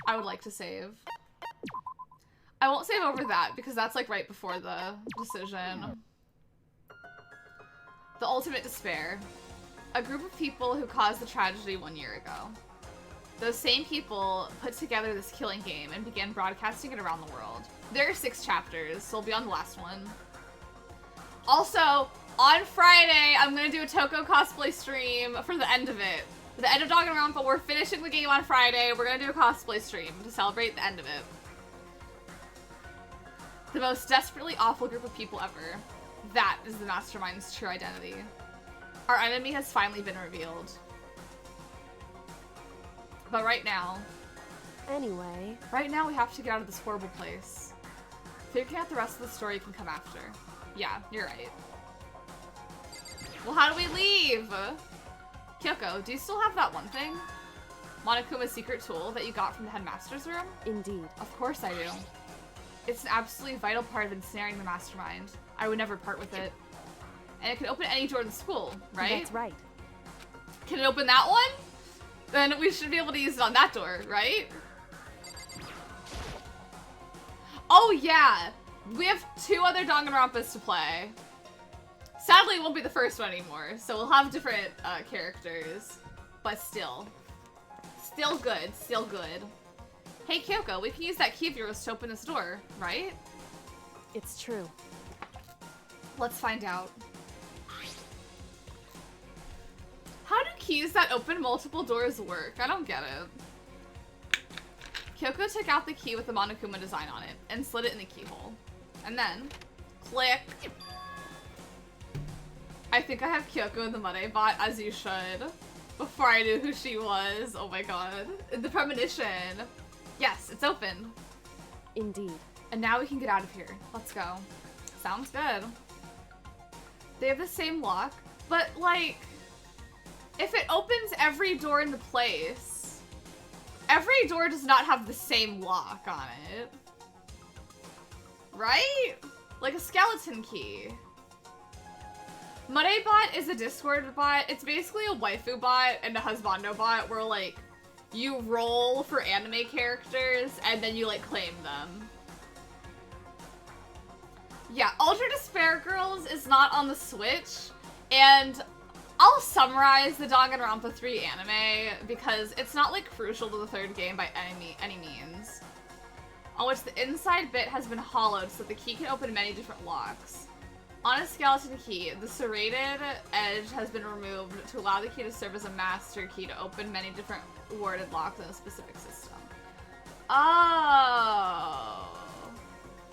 I would like to save. I won't save over that because that's like right before the decision. The ultimate despair. A group of people who caused the tragedy 1 year ago. Those same people put together this killing game and began broadcasting it around the world. There are 6 chapters, so we'll be on the last one. Also, on Friday, I'm gonna do a Toko cosplay stream for the end of it. For the end of Danganronpa, we're finishing the game on Friday. We're gonna do a cosplay stream to celebrate the end of it. The most desperately awful group of people ever. That is the Mastermind's true identity. Our enemy has finally been revealed. But right now... Anyway... Right now we have to get out of this horrible place. Figuring out the rest of the story can come after. Yeah, you're right. Well, how do we leave? Kyoko, do you still have that one thing? Monokuma's secret tool that you got from the headmaster's room? Indeed. Of course I do. It's an absolutely vital part of ensnaring the mastermind. I would never part with it. And it can open any door in the school, right? That's right. Can it open that one? Then we should be able to use it on that door, right? Oh yeah! We have 2 other Danganronpas to play. Sadly, it won't be the first one anymore, so we'll have different characters. But still. Still good, still good. Hey Kyoko, we can use that key of yours to open this door, right? It's true. Let's find out. How do keys that open multiple doors work? I don't get it. Kyoko took out the key with the Monokuma design on it and slid it in the keyhole. And then, click. I think I have Kyoko in the Muddy bot, as you should. Before I knew who she was. Oh my god. The premonition. Yes, it's open. Indeed. And now we can get out of here. Let's go. Sounds good. They have the same lock, but like, if it opens every door in the place, every door does not have the same lock on it. Right? Like a skeleton key. Mudebot is a Discord bot. It's basically a waifu bot and a husbando bot where like you roll for anime characters and then you like claim them. Yeah, Ultra Despair Girls is not on the Switch, and I'll summarize the Danganronpa 3 anime because it's not like crucial to the 3rd game by any means. On which the inside bit has been hollowed so that the key can open many different locks. On a skeleton key, the serrated edge has been removed to allow the key to serve as a master key to open many different worded locks in a specific system. Oh.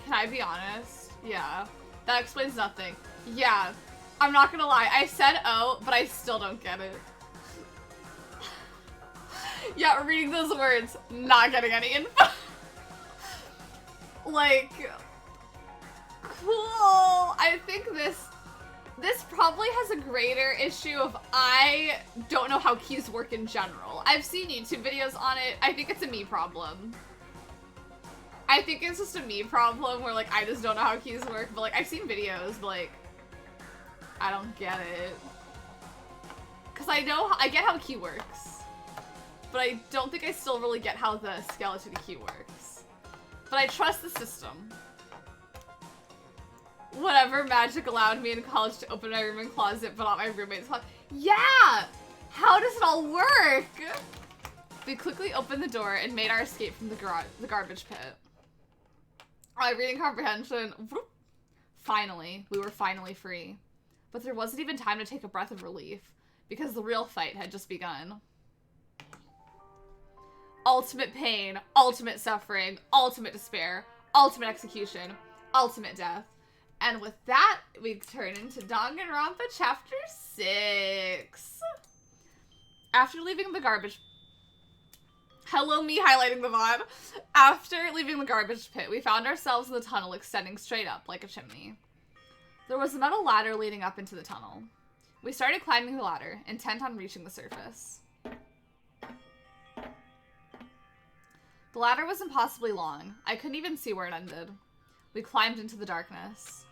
Can I be honest? Yeah. That explains nothing. Yeah. I'm not gonna lie. I said oh, but I still don't get it. Yeah, reading those words, not getting any info. Like, cool. I think this probably has a greater issue of I don't know how keys work in general. I've seen YouTube videos on it. I think it's a me problem. I think it's just a me problem where like I just don't know how keys work, but like I've seen videos, but like I don't get it. Cause I get how key works, but I don't think I still really get how the skeleton key works. But I trust the system. Whatever magic allowed me in college to open my room and closet, but not my roommate's closet. Yeah! How does it all work? We quickly opened the door and made our escape from the garbage pit. Alright, reading comprehension. Finally, we were finally free. But there wasn't even time to take a breath of relief, because the real fight had just begun. Ultimate pain, ultimate suffering, ultimate despair, ultimate execution, ultimate death. And with that, we turn into Danganronpa Chapter 6. After leaving the garbage... Hello, me highlighting the VOD. After leaving the garbage pit, we found ourselves in the tunnel extending straight up like a chimney. There was a metal ladder leading up into the tunnel. We started climbing the ladder, intent on reaching the surface. The ladder was impossibly long. I couldn't even see where it ended. We climbed into the darkness.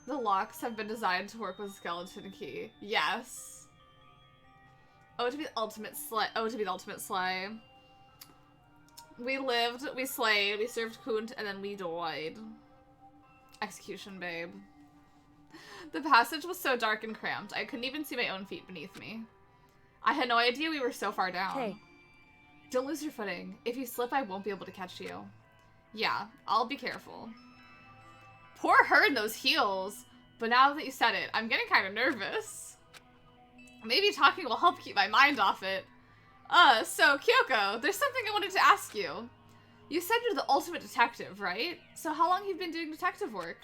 The locks have been designed to work with a skeleton key. Yes. Oh, to be the ultimate slay. Oh, to be the ultimate slay. We lived, we slayed, we served Kunt, and then we died. Execution, babe. The passage was so dark and cramped, I couldn't even see my own feet beneath me. I had no idea we were so far down. Hey. Don't lose your footing. If you slip, I won't be able to catch you. Yeah, I'll be careful. Poor her in those heels. But now that you said it, I'm getting kind of nervous. Maybe talking will help keep my mind off it. So, Kyoko, there's something I wanted to ask you. You said you're the ultimate detective, right? So how long have you been doing detective work?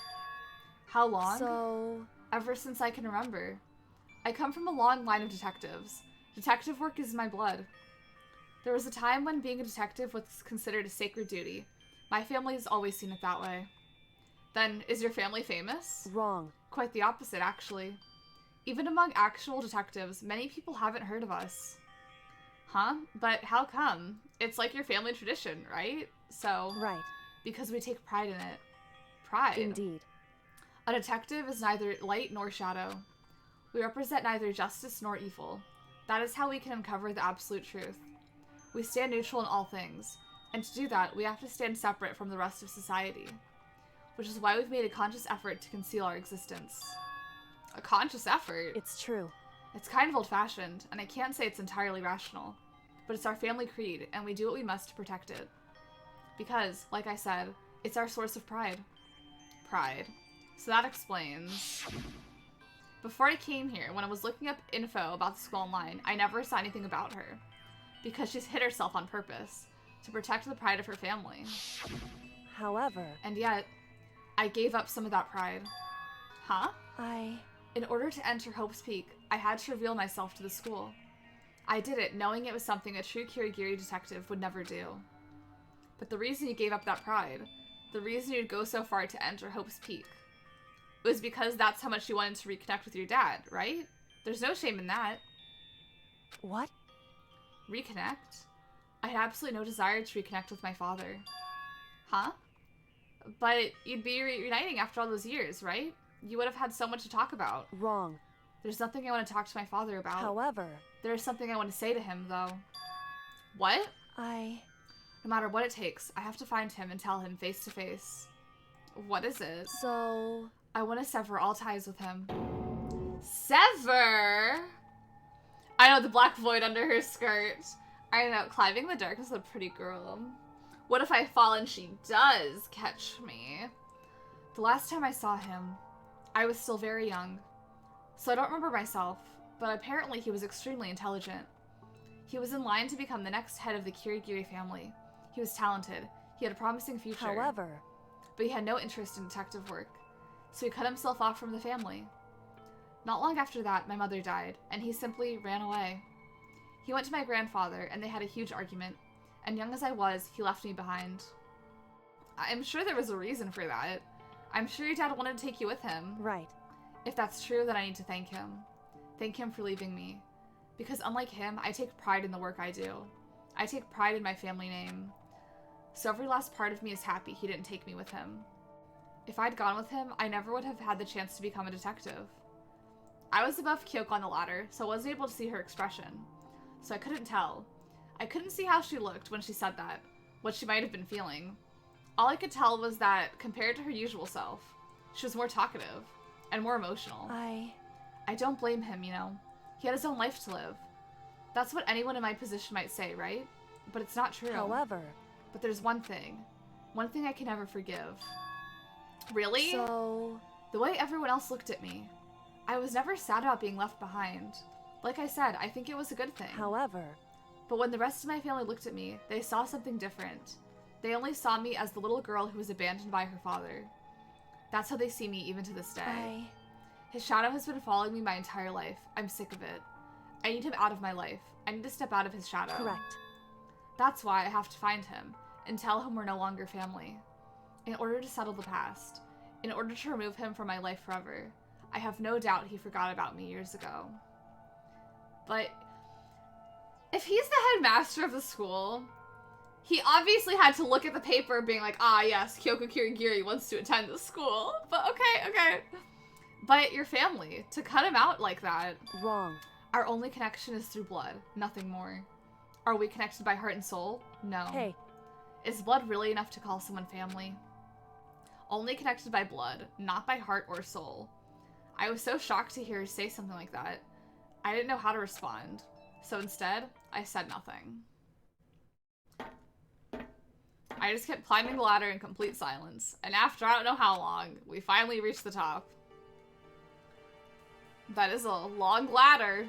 How long? So... Ever since I can remember. I come from a long line of detectives. Detective work is in my blood. There was a time when being a detective was considered a sacred duty. My family has always seen it that way. Then, is your family famous? Wrong. Quite the opposite, actually. Even among actual detectives, many people haven't heard of us. Huh? But how come? It's like your family tradition, right? So... Right. Because we take pride in it. Pride. Indeed. A detective is neither light nor shadow. We represent neither justice nor evil. That is how we can uncover the absolute truth. We stand neutral in all things, and to do that, we have to stand separate from the rest of society. Which is why we've made a conscious effort to conceal our existence. A conscious effort? It's true. It's kind of old-fashioned, and I can't say it's entirely rational. But it's our family creed, and we do what we must to protect it. Because, like I said, it's our source of pride. Pride. So that explains. Before I came here, when I was looking up info about the school online, I never saw anything about her. Because she's hid herself on purpose, to protect the pride of her family. However... And yet, I gave up some of that pride. Huh? In order to enter Hope's Peak, I had to reveal myself to the school. I did it knowing it was something a true Kirigiri detective would never do. But the reason you gave up that pride, the reason you'd go so far to enter Hope's Peak, was because that's how much you wanted to reconnect with your dad, right? There's no shame in that. What? Reconnect? I had absolutely no desire to reconnect with my father. Huh? But you'd be reuniting after all those years, right? You would have had so much to talk about. Wrong. There's nothing I want to talk to my father about. However... There's something I want to say to him, though. What? No matter what it takes, I have to find him and tell him face to face. What is it? So... I want to sever all ties with him. Sever? I know, the black void under her skirt. I know, climbing the dark is a pretty girl. What if I fall and she does catch me? The last time I saw him, I was still very young. So I don't remember myself, but apparently he was extremely intelligent. He was in line to become the next head of the Kirigiri family. He was talented. He had a promising future. However... But he had no interest in detective work, so he cut himself off from the family. Not long after that, my mother died, and he simply ran away. He went to my grandfather, and they had a huge argument, and young as I was, he left me behind. I'm sure there was a reason for that. I'm sure your dad wanted to take you with him. Right. If that's true, then I need to thank him. Thank him for leaving me. Because unlike him, I take pride in the work I do. I take pride in my family name. So every last part of me is happy he didn't take me with him. If I'd gone with him, I never would have had the chance to become a detective. I was above Kyoko on the ladder, so I wasn't able to see her expression. So I couldn't tell. I couldn't see how she looked when she said that, what she might have been feeling. All I could tell was that, compared to her usual self, she was more talkative and more emotional. I don't blame him, you know. He had his own life to live. That's what anyone in my position might say, right? But it's not true. However... But there's one thing I can never forgive. Really? So... The way everyone else looked at me. I was never sad about being left behind. Like I said, I think it was a good thing. However... But when the rest of my family looked at me, they saw something different. They only saw me as the little girl who was abandoned by her father. That's how they see me even to this day. His shadow has been following me my entire life. I'm sick of it. I need him out of my life. I need to step out of his shadow. Correct. That's why I have to find him and tell him we're no longer family. In order to settle the past, in order to remove him from my life forever, I have no doubt he forgot about me years ago. But if he's the headmaster of the school, he obviously had to look at the paper being like, ah yes, Kyoko Kirigiri wants to attend the school. But okay. But your family, to cut him out like that. Wrong. Our only connection is through blood, nothing more. Are we connected by heart and soul? No. Hey. Is blood really enough to call someone family? Only connected by blood, not by heart or soul. I was so shocked to hear her say something like that. I didn't know how to respond. So instead, I said nothing. I just kept climbing the ladder in complete silence. And after I don't know how long, we finally reached the top. That is a long ladder.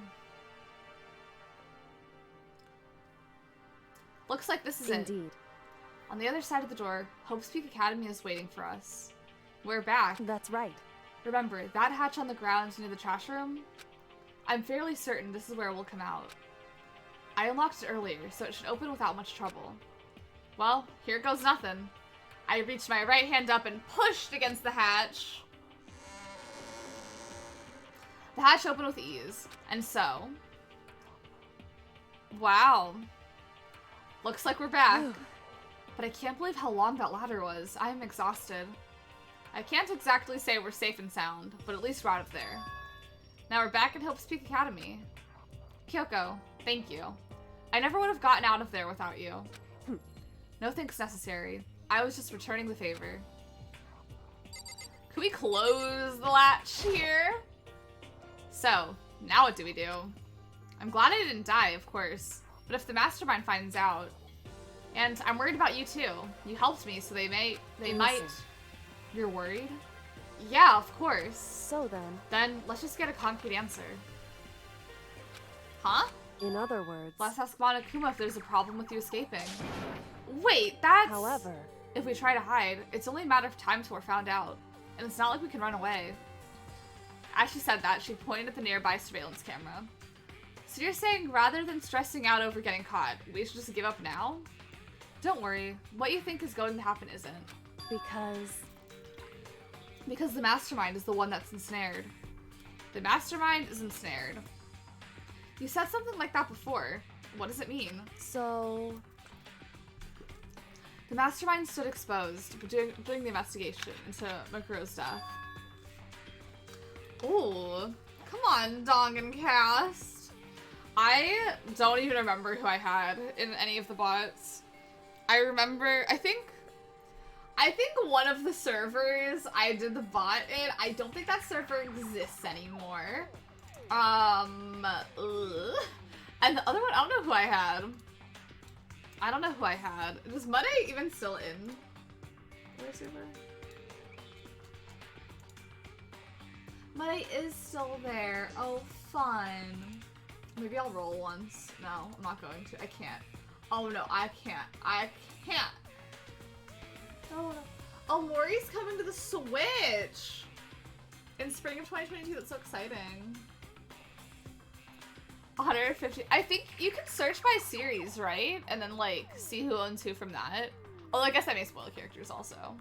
Looks like this is it. Indeed. On the other side of the door, Hope's Peak Academy is waiting for us. We're back. That's right. Remember, that hatch on the ground near the trash room? I'm fairly certain this is where we'll come out. I unlocked it earlier, so it should open without much trouble. Well, here goes nothing. I reached my right hand up and pushed against the hatch. The hatch opened with ease, and so... Wow. Looks like we're back. But I can't believe how long that ladder was. I am exhausted. I can't exactly say we're safe and sound, but at least we're out of there. Now we're back at Hope's Peak Academy. Kyoko, thank you. I never would have gotten out of there without you. No thanks necessary. I was just returning the favor. Can we close the latch here? So, now what do we do? I'm glad I didn't die, of course. But if the mastermind finds out... And I'm worried about you too. You helped me, so they might... You're worried? Yeah, of course. So then... Then, let's just get a concrete answer. Huh? In other words... Let's ask Monokuma if there's a problem with you escaping. Wait, that's... However... If we try to hide, it's only a matter of time till we're found out. And it's not like we can run away. As she said that, she pointed at the nearby surveillance camera. So you're saying rather than stressing out over getting caught, we should just give up now? Don't worry. What you think is going to happen isn't. Because the mastermind is the one that's ensnared. The mastermind is ensnared. You said something like that before. What does it mean? So... The mastermind stood exposed during the investigation into Makuro's death. Ooh. Come on, Danganronpa. I don't even remember who I had in any of the bots. I remember, I think one of the servers I did the bot in, I don't think that server exists anymore. And the other one, I don't know who I had. Is Muddy even still in? Where's server? Muddy is still there. Oh, fun. Maybe I'll roll once. No, I'm not going to. I can't. Oh no, I can't. Oh, no. Oh, Mori's coming to the Switch! In spring of 2022, that's so exciting. 150. I think you can search by series, right? And then, like, see who owns who from that. Oh, I guess I may spoil characters also.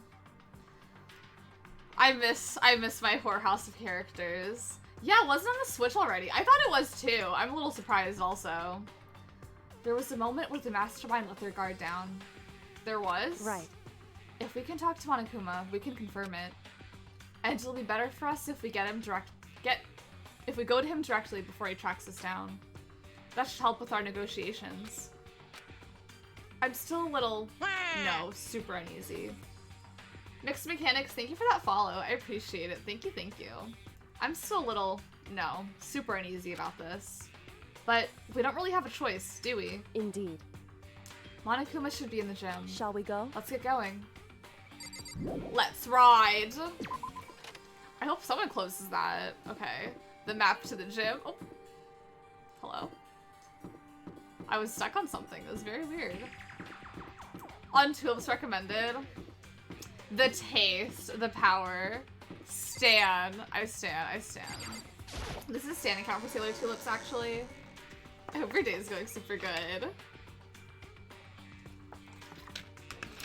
I miss my whorehouse of characters. Yeah, it wasn't on the Switch already. I thought it was too. I'm a little surprised also. There was a moment where the mastermind let their guard down. There was? Right. If we can talk to Monokuma, we can confirm it. And it'll be better for us if we if we go to him directly before he tracks us down. That should help with our negotiations. I'm still a little, super uneasy. Mixed Mechanics, thank you for that follow. I appreciate it. Thank you. I'm still a little, super uneasy about this. But we don't really have a choice, do we? Indeed. Monokuma should be in the gym. Shall we go? Let's get going. Let's ride! I hope someone closes that. Okay. The map to the gym. Oh. Hello. I was stuck on something. It was very weird. On Tulips recommended. The taste, the power. Stan. I stan. This is Stan account for Sailor Tulips, actually. I hope your day is going super good.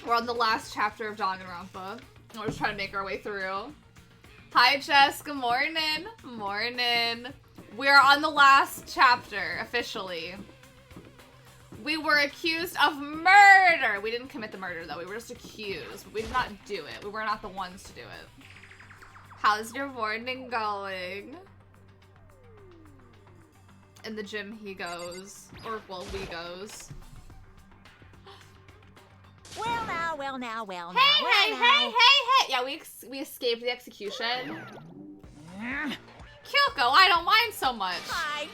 We're on the last chapter of Danganronpa. We're just trying to make our way through. Hi, Jess. Good morning. Morning. We're on the last chapter, officially. We were accused of murder. We didn't commit the murder, though. We were just accused. We did not do it. We were not the ones to do it. How's your morning going? in the gym he goes. Or, well, we goes. Well now, well now, well now. Hey, well hey, now. hey, hey, hey! Yeah, we escaped the execution. Kyoko, I don't mind so much. I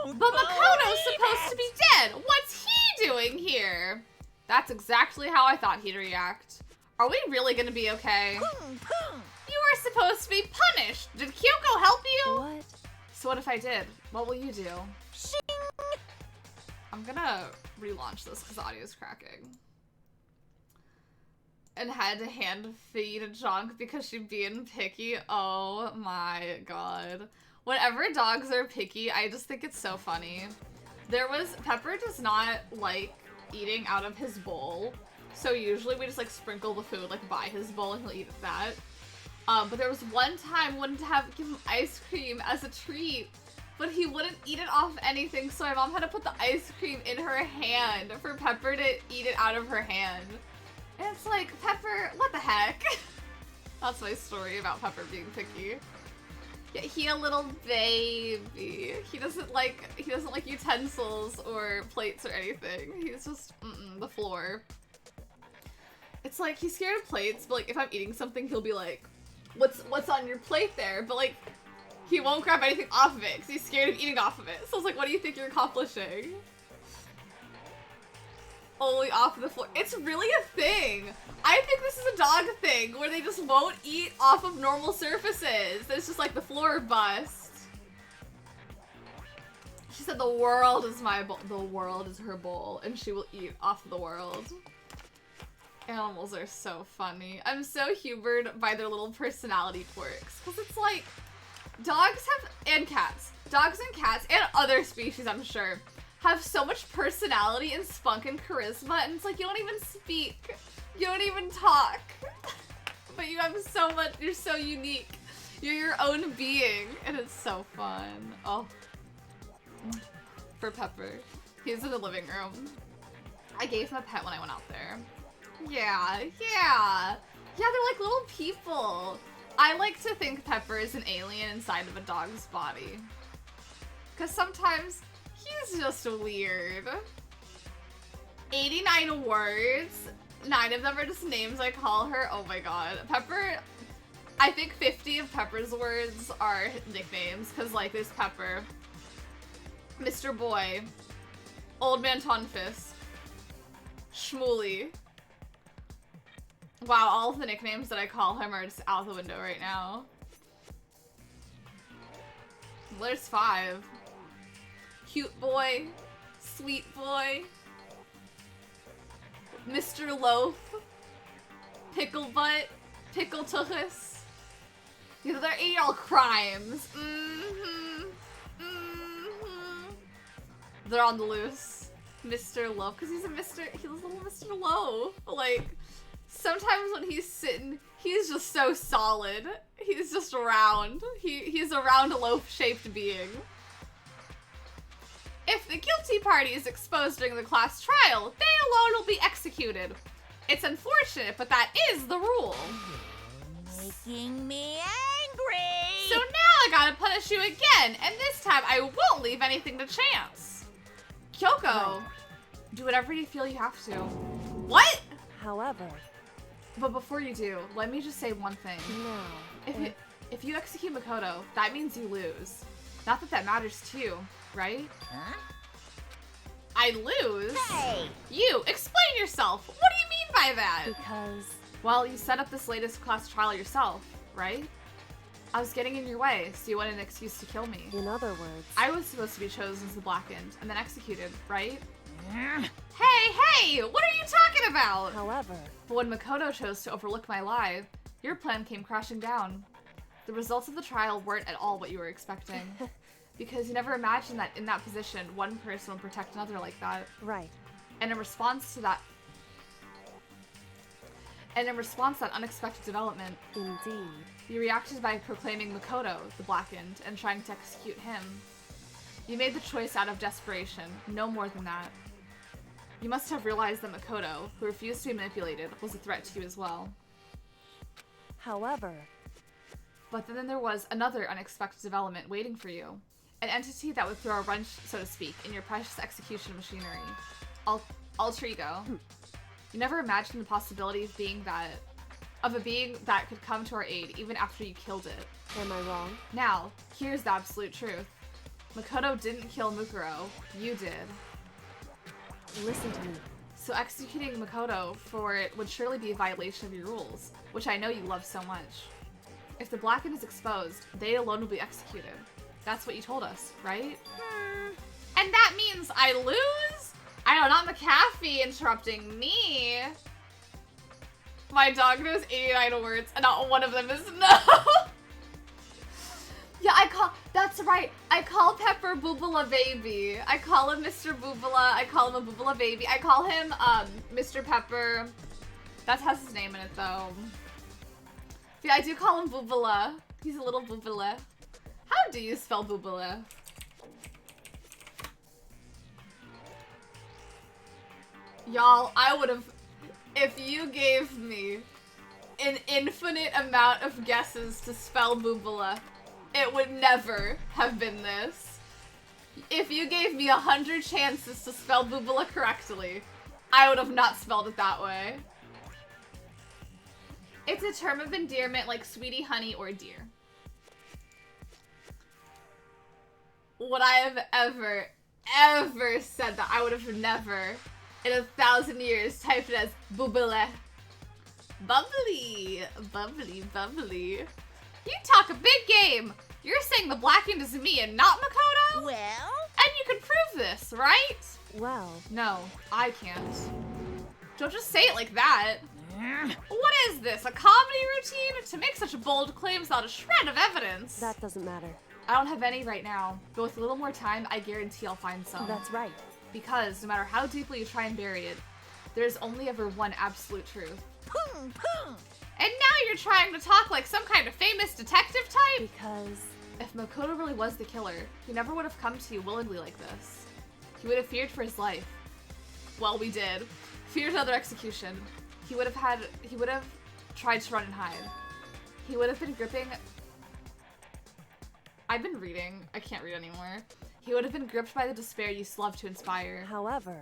don't. But Makoto's believe supposed to be dead. What's he doing here? That's exactly how I thought he'd react. Are we really gonna be okay? Boom, boom. You were supposed to be punished. Did Kyoko help you? What? So what if I did? What will you do? Shing. I'm gonna relaunch this because audio's cracking. And had to hand feed a junk because she's being picky. Oh my god. Whenever dogs are picky, I just think it's so funny. Pepper does not like eating out of his bowl. So usually we just like sprinkle the food like by his bowl and he'll eat that. But there was one time I wanted to give him ice cream as a treat, but he wouldn't eat it off anything, so my mom had to put the ice cream in her hand for Pepper to eat it out of her hand. And it's like, Pepper, what the heck? That's my story about Pepper being picky. Yeah, he a little baby. He doesn't like utensils or plates or anything. He's just the floor. It's like he's scared of plates, but like if I'm eating something, he'll be like, "What's on your plate there?" But like he won't grab anything off of it because he's scared of eating off of it. So it's like, what do you think you're accomplishing? Only off the floor. It's really a thing. I think this is a dog thing where they just won't eat off of normal surfaces. It's just like the floor bust. She said the world is my bowl. The world is her bowl, and she will eat off the world. Animals are so funny. I'm so humored by their little personality quirks. Because it's like, dogs and cats, and other species, I'm sure, have so much personality and spunk and charisma, and it's like, you don't even speak. You don't even talk. But you have so much, you're so unique. You're your own being, and it's so fun. Oh. For Pepper. He's in the living room. I gave him a pet when I went out there. Yeah. Yeah, they're like little people. I like to think Pepper is an alien inside of a dog's body. Because sometimes he's just weird. 89 words. 9 of them are just names I call her. Oh my god. Pepper, I think 50 of Pepper's words are nicknames. Because like there's Pepper, Mr. Boy, Old Man Tonfist, Shmooly. Wow, all of the nicknames that I call him are just out the window right now. There's 5. Cute boy, sweet boy, Mr. Loaf, Pickle Butt, Pickle Tuchus. These are all crimes. They're on the loose. Mr. Loaf, because he's a little Mr. Loaf. Like, sometimes when he's sitting, he's just so solid. He's just round. He's a round loaf-shaped being. If the guilty party is exposed during the class trial, they alone will be executed. It's unfortunate, but that is the rule. Making me angry. So now I gotta punish you again, and this time I won't leave anything to chance. Kyoko, do whatever you feel you have to. What? However, But before you do, let me just say one thing. now, If you execute Makoto, that means you lose. Not that that matters to you, right? Huh? I lose? Hey! You, explain yourself! What do you mean by that? because Well, you set up this latest class trial yourself, right? I was getting in your way, so you wanted an excuse to kill me. in other words, I was supposed to be chosen as the Blackened, and then executed, right? Ugh. Hey! What are you talking about? however, But when Makoto chose to overlook my lie, your plan came crashing down. The results of the trial weren't at all what you were expecting. Because you never imagined that in that position, one person would protect another like that. right, And in response to that unexpected development, indeed, you reacted by proclaiming Makoto the Blackened and trying to execute him. You made the choice out of desperation, no more than that. You must have realized that Makoto, who refused to be manipulated, was a threat to you as well. however, But then there was another unexpected development waiting for you. An entity that would throw a wrench, so to speak, in your precious execution machinery. Alter ego. You never imagined the possibility of a being that could come to our aid even after you killed it. Am I wrong? Now, here's the absolute truth. Makoto didn't kill Mukuro. You did. Listen to me. So executing Makoto for it would surely be a violation of your rules, which I know you love so much. If the Blacken is exposed, they alone will be executed. That's what you told us, right? And that means I lose? I know, not McAfee interrupting me. My dog knows 89 words, and not one of them is no. Yeah, that's right. I call Pepper Boobala Baby. I call him Mr. Boobala. I call him a Boobala Baby. I call him, Mr. Pepper. That has his name in it, though. Yeah, I do call him Boobala. He's a little Boobala. How do you spell Boobala? Y'all, I would've... If you gave me an infinite amount of guesses to spell Boobala, it would never have been this. If you gave me 100 chances to spell Boobala correctly, I would have not spelled it that way. It's a term of endearment like sweetie, honey, or dear. Would I have ever said that? I would have never, in 1,000 years, typed it as Boobala. Bubbly, bubbly, bubbly. You talk a big game. You're saying the Blackened is me and not Makoto? Well? And you can prove this, right? Well. No, I can't. Don't just say it like that. What is this, a comedy routine? To make such bold claims without a shred of evidence. That doesn't matter. I don't have any right now, but with a little more time, I guarantee I'll find some. That's right. Because no matter how deeply you try and bury it, there's only ever one absolute truth. Boom, boom. And now you're trying to talk like some kind of famous detective type? Because... If Makoto really was the killer, he never would have come to you willingly like this. He would have feared for his life. Well, we did. Feared another execution. He would have tried to run and hide. He would have been gripping... I've been reading. I can't read anymore. He would have been gripped by the despair you love to inspire. However...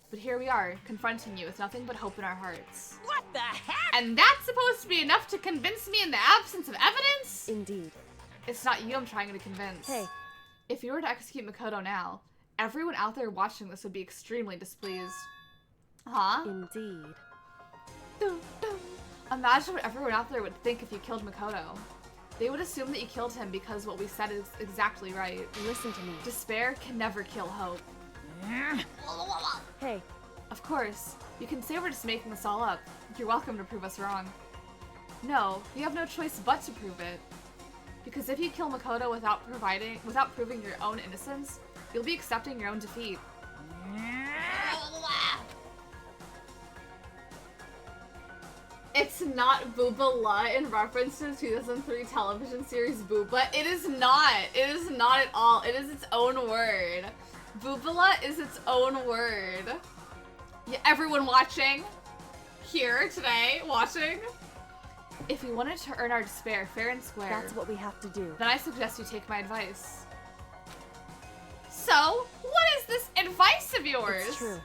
But here we are, confronting you with nothing but hope in our hearts. What the heck? And that's supposed to be enough to convince me in the absence of evidence? Indeed. It's not you I'm trying to convince. Hey. If you were to execute Makoto now, everyone out there watching this would be extremely displeased. Huh? Indeed. Imagine what everyone out there would think if you killed Makoto. They would assume that you killed him because what we said is exactly right. Listen to me. Despair can never kill hope. Hey. Of course. You can say we're just making this all up. You're welcome to prove us wrong. No, you have no choice but to prove it. Because if you kill Makoto without proving your own innocence, you'll be accepting your own defeat. It's not Boobala in reference to the 2003 television series Booba. It is not. It is not at all. It is its own word. Boobala is its own word. Yeah, everyone watching here today, watching. If you wanted to earn our despair fair and square, That's what we have to do. then I suggest you take my advice. So, what is this advice of yours? It's true.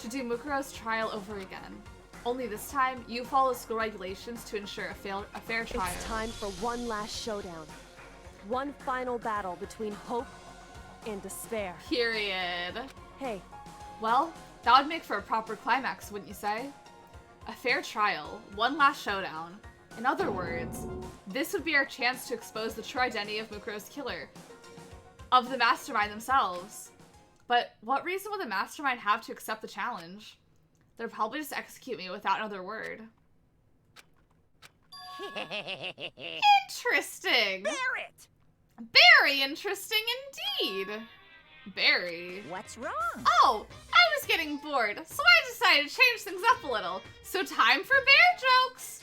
To do Mukuro's trial over again. Only this time, you follow school regulations to ensure a fair trial. It's time for one last showdown. One final battle between hope and despair. Period. Hey. Well, that would make for a proper climax, wouldn't you say? A fair trial, one last showdown. In other words, this would be our chance to expose the true identity of Mukuro's killer, of the mastermind themselves. But what reason would the mastermind have to accept the challenge? They'll probably just execute me without another word. Interesting! Barrett! Very interesting indeed! Barry. What's wrong? Oh, I was getting bored, so I decided to change things up a little. So time for bear jokes!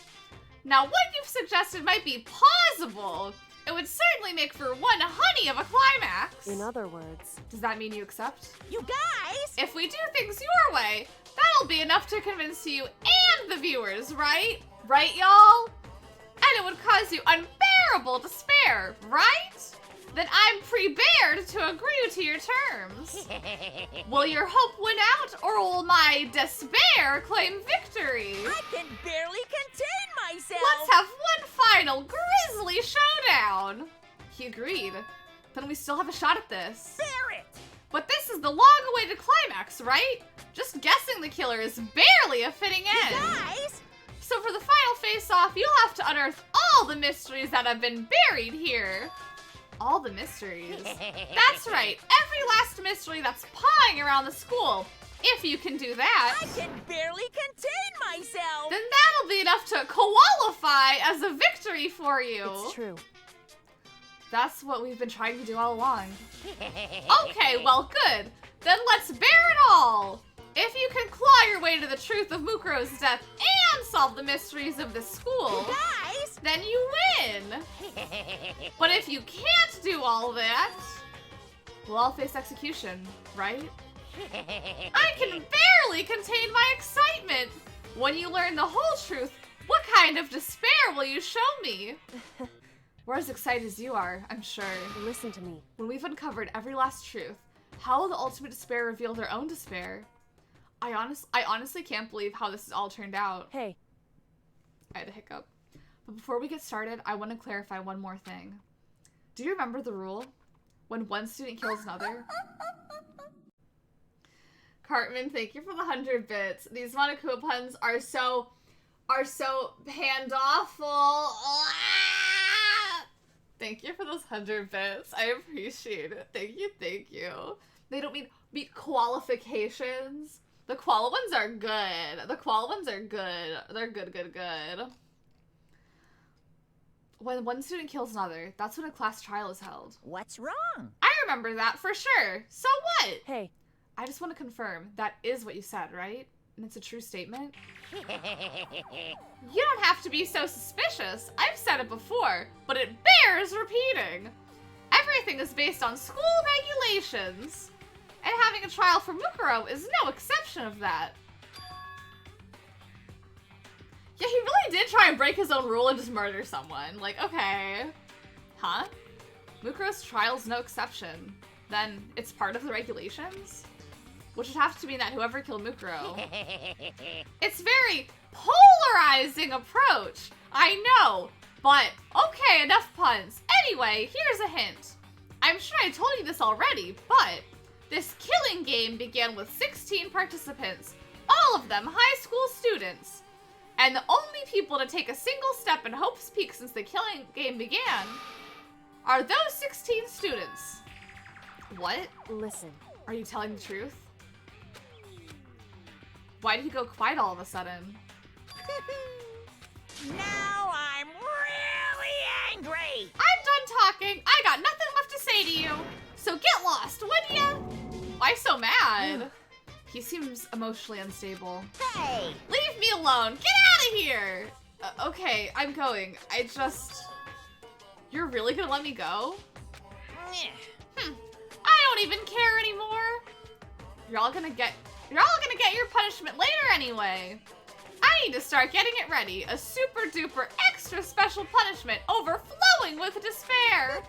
Now what you've suggested might be plausible. It would certainly make for one honey of a climax. In other words. Does that mean you accept? You guys! If we do things your way, that'll be enough to convince you and the viewers, right? Right, y'all? And it would cause you unbearable despair, right? then I'm prepared to agree to your terms. Will your hope win out, or will my despair claim victory? I can barely contain myself. Let's have one final grisly showdown. He agreed. Then we still have a shot at this. Bear it. But this is the long-awaited climax, right? Just guessing the killer is barely a fitting end. Guys. So for the final face-off, you'll have to unearth all the mysteries that have been buried here. All the mysteries. That's right, every last mystery that's pawing around the school. If you can do that, I can barely contain myself. then that'll be enough to qualify as a victory for you. It's true. That's what we've been trying to do all along. Okay, well, good. Then let's bear it all. If you can claw your way to the truth of Mukuro's death and solve the mysteries of this school, Guys. then you win. But if you can't do all that, we'll all face execution, right? I can barely contain my excitement. When you learn the whole truth, what kind of despair will you show me? We're as excited as you are, I'm sure. Listen to me. When we've uncovered every last truth, how will the ultimate despair reveal their own despair? I honestly can't believe how this has all turned out. Hey. I had a hiccup. But before we get started, I want to clarify one more thing. Do you remember the rule? When one student kills another? Cartman, thank you for the 100 bits. These Monokuma puns are so hand-awful. Thank you for those 100 bits. I appreciate it. Thank you. They don't mean qualifications. The qual ones are good. They're good. When one student kills another, that's when a class trial is held. What's wrong? I remember that for sure. So what? Hey. I just want to confirm that is what you said, right? And it's a true statement? You don't have to be so suspicious. I've said it before, but it bears repeating. Everything is based on school regulations. And having a trial for Mukuro is no exception of that. Yeah, he really did try and break his own rule and just murder someone. Like, okay. Huh? Mukuro's trial's no exception. Then it's part of the regulations? Which would have to mean that whoever killed Mukuro. It's very polarizing approach. I know. But, okay, enough puns. Anyway, here's a hint. I'm sure I told you this already, but this killing game began with 16 participants, all of them high school students. And the only people to take a single step in Hope's Peak since the killing game began are those 16 students. What? Listen. Are you telling the truth? Why did he go quiet all of a sudden? Now I'm really angry. I'm done talking. I got nothing left to say to you. So get lost, would ya? Why so mad? He seems emotionally unstable. Hey. Leave me alone. Get out of here. Okay, I'm going. You're really gonna let me go? I don't even care anymore. You're all gonna get your punishment later anyway. I need to start getting it ready. A super duper extra special punishment overflowing with despair.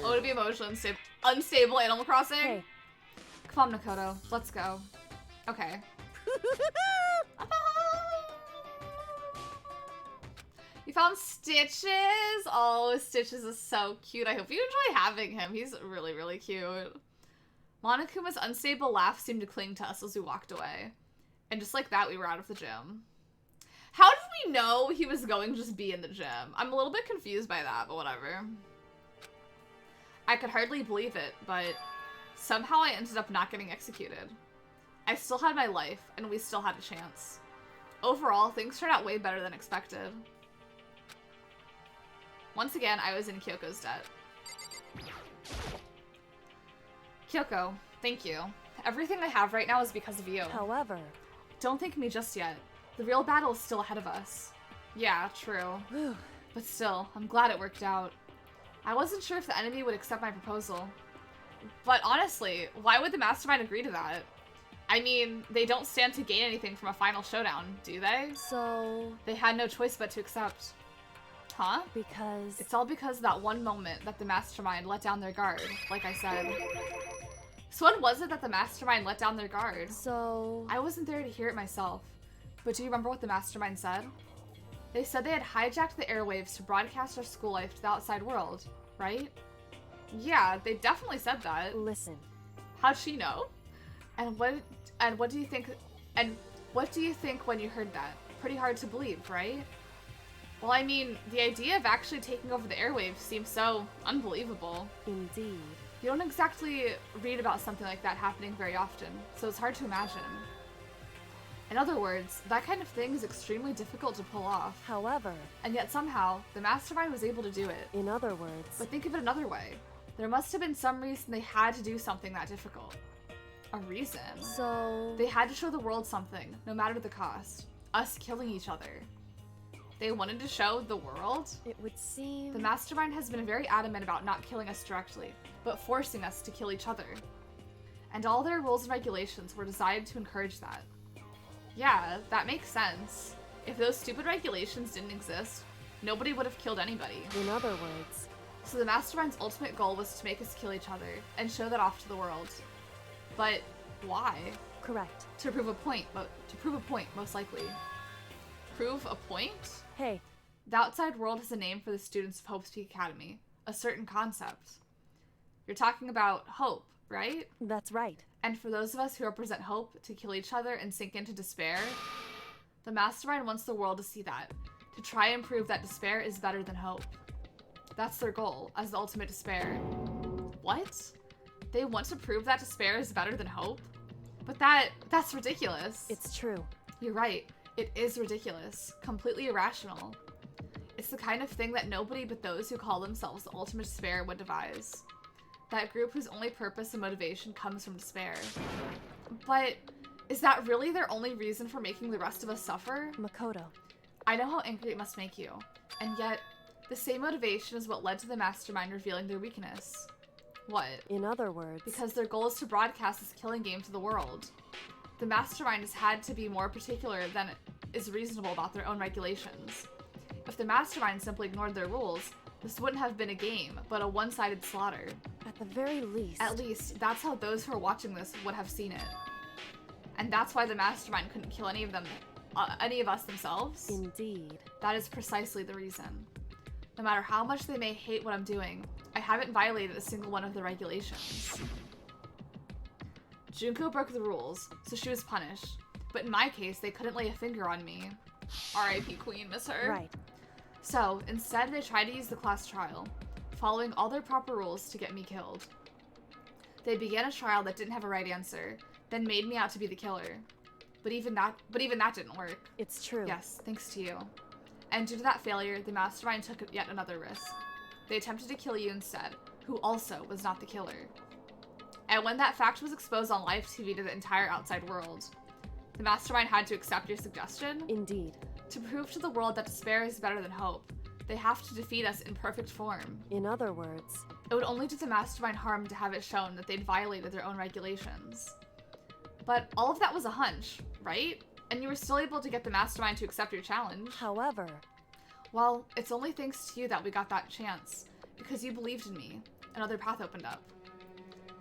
Oh, to be emotionally unstable Animal Crossing? Hey. Come on, Makoto. Let's go. Okay. You found Stitches? Oh, Stitches is so cute. I hope you enjoy having him. He's really, really cute. Monokuma's unstable laugh seemed to cling to us as we walked away. And just like that, we were out of the gym. How did we know he was going to just be in the gym? I'm a little bit confused by that, but whatever. I could hardly believe it, but somehow I ended up not getting executed. I still had my life, and we still had a chance. Overall, things turned out way better than expected. Once again, I was in Kyoko's debt. Kyoko, thank you. Everything I have right now is because of you. However... Don't thank me just yet. The real battle is still ahead of us. Yeah, true. But still, I'm glad it worked out. I wasn't sure if the enemy would accept my proposal. But honestly, why would the mastermind agree to that? I mean, they don't stand to gain anything from a final showdown, do they? So... They had no choice but to accept. Huh? Because... It's all because of that one moment that the mastermind let down their guard, like I said. So when was it that the mastermind let down their guard? So... I wasn't there to hear it myself, but do you remember what the mastermind said? They said they had hijacked the airwaves to broadcast our school life to the outside world, right? Yeah, they definitely said that. Listen. How'd she know? And what do you think when you heard that? Pretty hard to believe, right? Well, I mean, the idea of actually taking over the airwaves seems so unbelievable. Indeed. You don't exactly read about something like that happening very often, so it's hard to imagine. In other words, that kind of thing is extremely difficult to pull off. However... And yet somehow, the mastermind was able to do it. In other words... But think of it another way. There must have been some reason they had to do something that difficult. A reason. So... They had to show the world something, no matter the cost. Us killing each other. They wanted to show the world? It would seem... The mastermind has been very adamant about not killing us directly, but forcing us to kill each other. And all their rules and regulations were designed to encourage that. Yeah, that makes sense. If those stupid regulations didn't exist, nobody would have killed anybody. In other words... So the mastermind's ultimate goal was to make us kill each other and show that off to the world. But why? Correct. To prove a point, most likely. Prove a point? Hey. The outside world has a name for the students of Hope's Peak Academy. A certain concept. You're talking about hope, right? That's right. And for those of us who represent hope, to kill each other and sink into despair, the mastermind wants the world to see that. To try and prove that despair is better than hope. That's their goal, as the ultimate despair. What? They want to prove that despair is better than hope? But that's ridiculous. It's true. You're right. It is ridiculous. Completely irrational. It's the kind of thing that nobody but those who call themselves the ultimate despair would devise. That group whose only purpose and motivation comes from despair. But is that really their only reason for making the rest of us suffer? Makoto. I know how angry it must make you. And yet, the same motivation is what led to the mastermind revealing their weakness. What? In other words... Because their goal is to broadcast this killing game to the world. The mastermind has had to be more particular than is reasonable about their own regulations. If the mastermind simply ignored their rules, this wouldn't have been a game, but a one-sided slaughter. At the very least... At least, that's how those who are watching this would have seen it. And that's why the mastermind couldn't kill any of us themselves. Indeed. That is precisely the reason. No matter how much they may hate what I'm doing, I haven't violated a single one of the regulations. Junko broke the rules, so she was punished. But in my case, they couldn't lay a finger on me. R.I.P. Queen, miss her. Right. So, instead they tried to use the class trial, following all their proper rules to get me killed. They began a trial that didn't have a right answer, then made me out to be the killer. But even that didn't work. It's true. Yes, thanks to you. And due to that failure, the mastermind took yet another risk. They attempted to kill you instead, who also was not the killer. And when that fact was exposed on live TV to the entire outside world, the mastermind had to accept your suggestion. Indeed. To prove to the world that despair is better than hope, they have to defeat us in perfect form. In other words... It would only do the mastermind harm to have it shown that they'd violated their own regulations. But all of that was a hunch, right? And you were still able to get the mastermind to accept your challenge. However... Well, it's only thanks to you that we got that chance, because you believed in me. Another path opened up.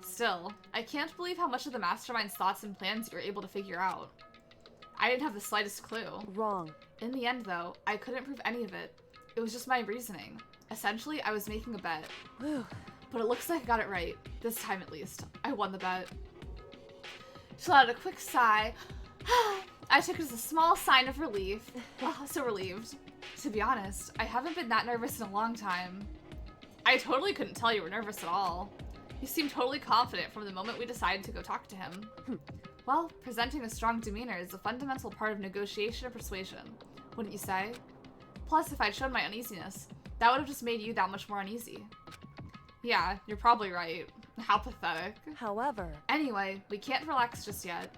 Still, I can't believe how much of the mastermind's thoughts and plans you were able to figure out. I didn't have the slightest clue. Wrong. In the end, though, I couldn't prove any of it. It was just my reasoning. Essentially, I was making a bet. Whew. But it looks like I got it right. This time, at least. I won the bet. She let out a quick sigh. I took it as a small sign of relief. Oh, so relieved. To be honest, I haven't been that nervous in a long time. I totally couldn't tell you were nervous at all. You seemed totally confident from the moment we decided to go talk to him. Well, presenting a strong demeanor is a fundamental part of negotiation and persuasion, wouldn't you say? Plus, if I'd shown my uneasiness, that would have just made you that much more uneasy. Yeah, you're probably right. How pathetic. However... Anyway, we can't relax just yet.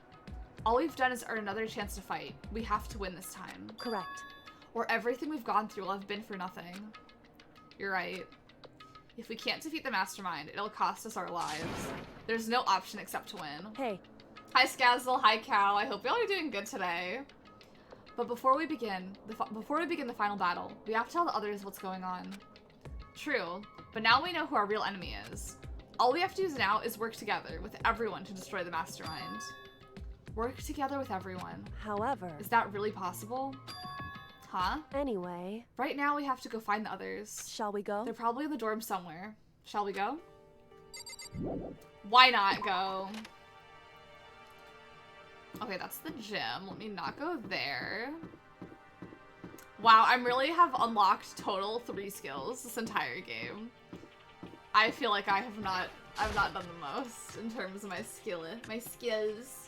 All we've done is earn another chance to fight. We have to win this time. Correct. Or everything we've gone through will have been for nothing. You're right. If we can't defeat the mastermind, it'll cost us our lives. There's no option except to win. Hey. Hi Skazzle, hi Cow. I hope y'all are doing good today. But before we begin the final battle, we have to tell the others what's going on. True, but now we know who our real enemy is. All we have to do now is work together with everyone to destroy the mastermind. Work together with everyone. However... Is that really possible? Huh? Anyway... Right now we have to go find the others. Shall we go? They're probably in the dorm somewhere. Shall we go? Why not go? Okay, that's the gym. Let me not go there. Wow, I really have unlocked total 3 skills this entire game. I feel like I've not done the most in terms of my skills.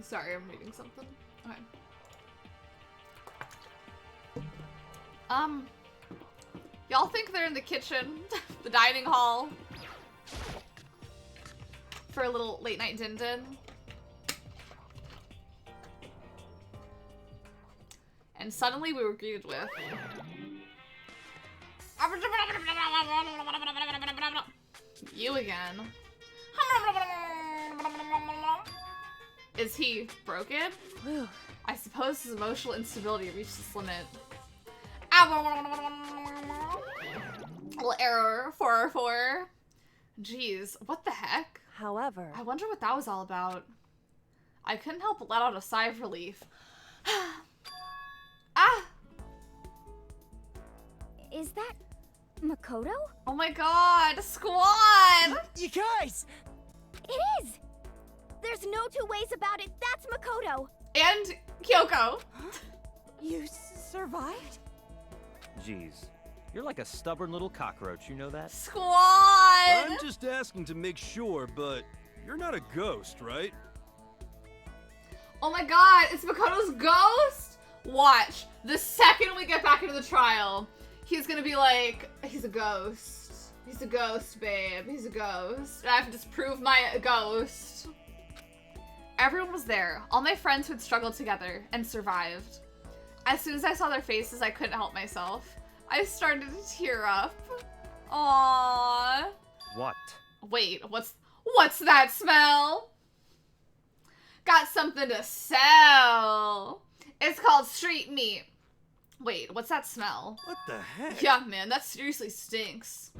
Sorry, I'm reading something. Okay. Y'all think they're in the kitchen, the dining hall, for a little late night din-din? And suddenly we were greeted with... You again. Is he broken? Whew. I suppose his emotional instability reached its limit. Little error 404. Jeez, what the heck? However... I wonder what that was all about. I couldn't help but let out a sigh of relief. Ah! Is that Makoto? Oh my god, squad! You guys! It is! There's no two ways about it. That's Makoto. And Kyoko. You survived? Jeez, you're like a stubborn little cockroach, you know that? Squad! I'm just asking to make sure, but you're not a ghost, right? Oh my god, it's Makoto's ghost? Watch, the second we get back into the trial, he's gonna be like, he's a ghost. He's a ghost, babe. He's a ghost. And I have to disprove my ghost. Everyone was there, all my friends who had struggled together and survived. As soon as I saw their faces, I couldn't help myself. I started to tear up. Aww. What? Wait, what's that smell? Got something to sell. It's called street meat. Wait, what's that smell? What the heck? Yeah, man, that seriously stinks.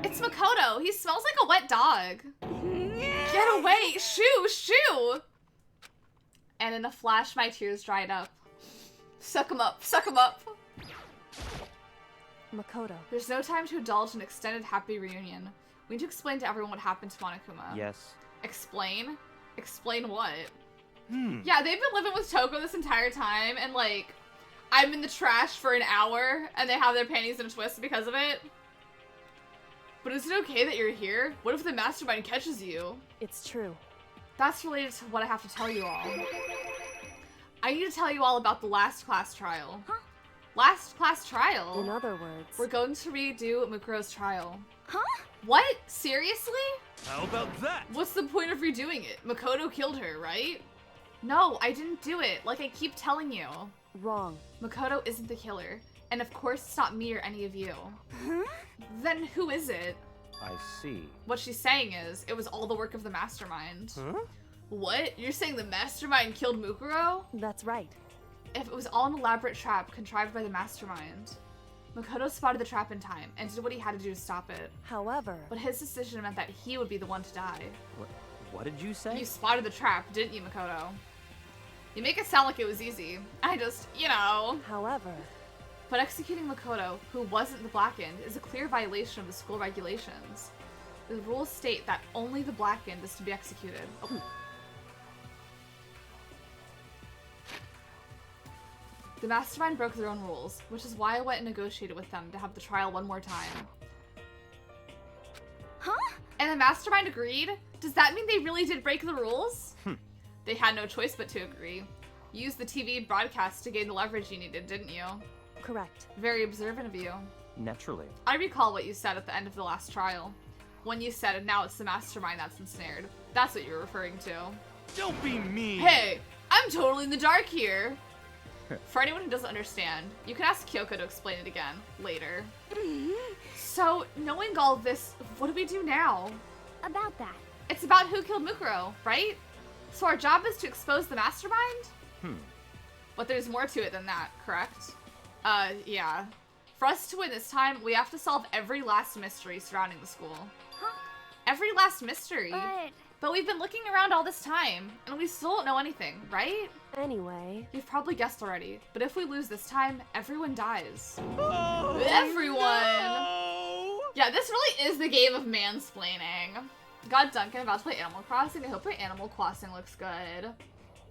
It's Makoto. He smells like a wet dog. Get away! Shoo! Shoo! And in a flash, my tears dried up. Suck 'em up. Suck 'em up. Makoto. There's no time to indulge in an extended happy reunion. We need to explain to everyone what happened to Monokuma. Yes. Explain? Explain what? Yeah, they've been living with Toko this entire time, and like, I'm in the trash for an hour, and they have their panties in a twist because of it. But is it okay that you're here? What if the mastermind catches you? It's true. That's related to what I have to tell you all. I need to tell you all about the last class trial. Huh? Last class trial? In other words... We're going to redo Mukuro's trial. Huh? What? Seriously? How about that? What's the point of redoing it? Makoto killed her, right? No, I didn't do it, like I keep telling you. Wrong. Makoto isn't the killer. And of course it's not me or any of you. Huh? Then who is it? I see. What she's saying is, it was all the work of the mastermind. Huh? What? You're saying the mastermind killed Mukuro? That's right. If it was all an elaborate trap contrived by the mastermind, Makoto spotted the trap in time and did what he had to do to stop it. However... But his decision meant that he would be the one to die. What did you say? You spotted the trap, didn't you, Makoto? You make it sound like it was easy. I just, you know. However... But executing Makoto, who wasn't the Blackened, is a clear violation of the school regulations. The rules state that only the Blackened is to be executed. Oh. The mastermind broke their own rules, which is why I went and negotiated with them to have the trial one more time. Huh? And the mastermind agreed? Does that mean they really did break the rules? They had no choice but to agree. You used the TV broadcast to gain the leverage you needed, didn't you? Correct. Very observant of you. Naturally. I recall what you said at the end of the last trial. When you said, now it's the mastermind that's ensnared. That's what you're referring to. Don't be mean. Hey, I'm totally in the dark here. For anyone who doesn't understand, you can ask Kyoko to explain it again later. So, knowing all this, what do we do now? About that. It's about who killed Mukuro, right? So our job is to expose the mastermind? But there's more to it than that, correct? Yeah. For us to win this time, we have to solve every last mystery surrounding the school. Huh? Every last mystery? But we've been looking around all this time, and we still don't know anything, right? Anyway, You've probably guessed already, but if we lose this time, everyone dies. Oh, Everyone! no! Yeah, this really is the game of mansplaining. God, Duncan, about to play Animal Crossing. I hope my Animal Crossing looks good.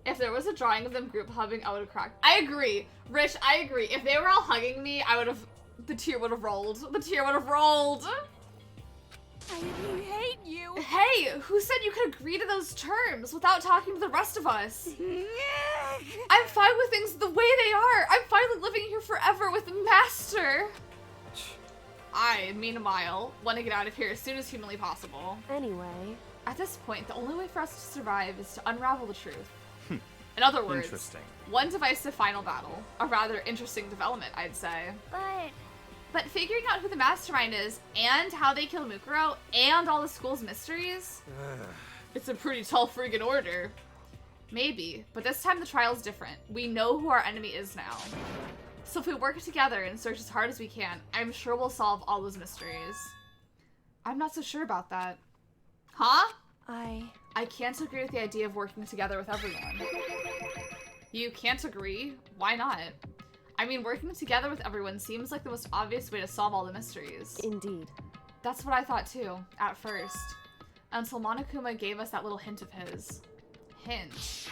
If there was a drawing of them group hugging, I would have cracked. I agree. Rich, I agree. If they were all hugging me, I would have... The tear would have rolled. The tear would have rolled. I hate you. Hey, who said you could agree to those terms without talking to the rest of us? I'm fine with things the way they are. I'm finally living here forever with the Master. I, meanwhile, want to get out of here as soon as humanly possible. anyway. At this point, the only way for us to survive is to unravel the truth. In other words, Interesting. one divisive final battle. A rather interesting development, I'd say. But figuring out who the mastermind is, and how they killed Mukuro, and all the school's mysteries, it's a pretty tall friggin' order. Maybe, but this time the trial's different. We know who our enemy is now. So if we work together and search as hard as we can, I'm sure we'll solve all those mysteries. I'm not so sure about that. Huh? I can't agree with the idea of working together with everyone. You can't agree? Why not? I mean, working together with everyone seems like the most obvious way to solve all the mysteries. Indeed. That's what I thought too, at first. Until Monokuma gave us that little hint of his. Hint.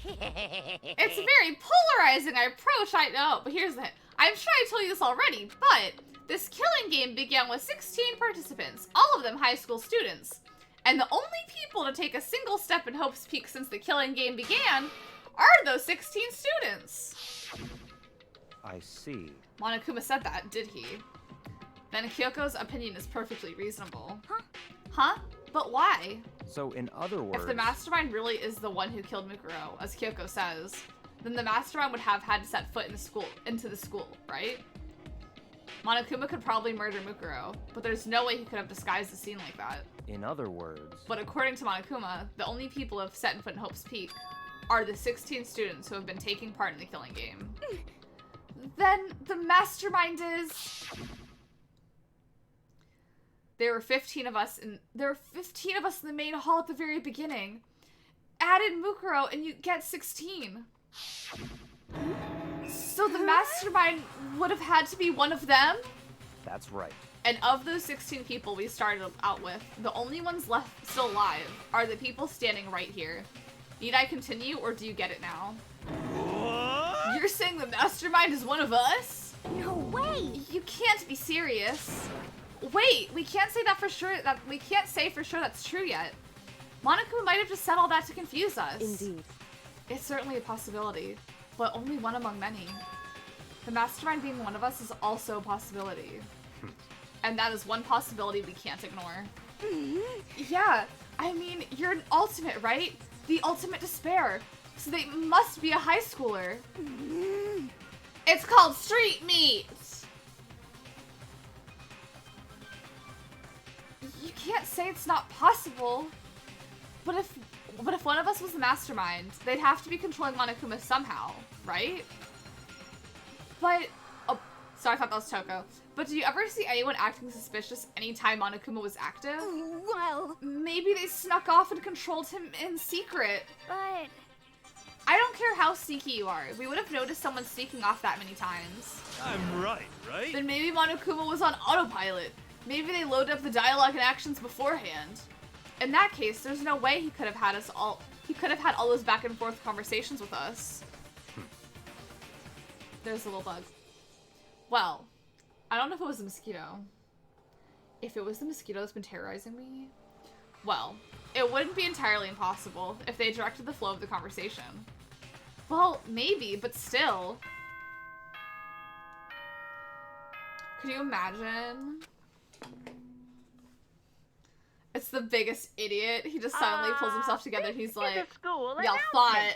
It's a very polarizing approach, I know, but here's the hint. I'm sure I told you this already, but this killing game began with 16 participants, all of them high school students. And the only people to take a single step in Hope's Peak since the killing game began are those 16 students. I see. Monokuma said that, did he? Then Kyoko's opinion is perfectly reasonable. Huh? Huh? But why? So, in other words... If the mastermind really is the one who killed Mukuro, as Kyoko says, then the mastermind would have had to set foot into the school, right? Monokuma could probably murder Mukuro, but there's no way he could have disguised the scene like that. In other words... But according to Monokuma, the only people who have set foot in Hope's Peak are the 16 students who have been taking part in the killing game. Then the mastermind is... There were 15 of us in the main hall at the very beginning. Add in Mukuro and you get 16. So the mastermind would have had to be one of them? That's right. And of those 16 people we started out with, the only ones left still alive are the people standing right here. Need I continue, or do you get it now? What? You're saying the mastermind is one of us? No way! You can't be serious. Wait, we can't say that for sure. We can't say for sure that's true yet. Monokuma might have just said all that to confuse us. Indeed. It's certainly a possibility, but only one among many. The mastermind being one of us is also a possibility. And that is one possibility we can't ignore. Yeah, I mean, you're an ultimate, right? The ultimate despair. So they must be a high schooler. It's called street meat! You can't say it's not possible. But if one of us was the mastermind, they'd have to be controlling Monokuma somehow, right? But, oh, sorry, I thought that was Toko. But did you ever see anyone acting suspicious anytime Monokuma was active? Well, Maybe they snuck off and controlled him in secret. but... I don't care how sneaky you are. We would have noticed someone sneaking off that many times. I'm right? Then maybe Monokuma was on autopilot. Maybe they loaded up the dialogue and actions beforehand. In that case, there's no way he could have had us all. He could have had all those back and forth conversations with us. There's a little bug. Well, I don't know if it was the mosquito. If it was the mosquito that's been terrorizing me, well, it wouldn't be entirely impossible if they directed the flow of the conversation. Well, maybe, but still. Could you imagine? It's the biggest idiot. He just suddenly pulls himself together and he's like, y'all fought.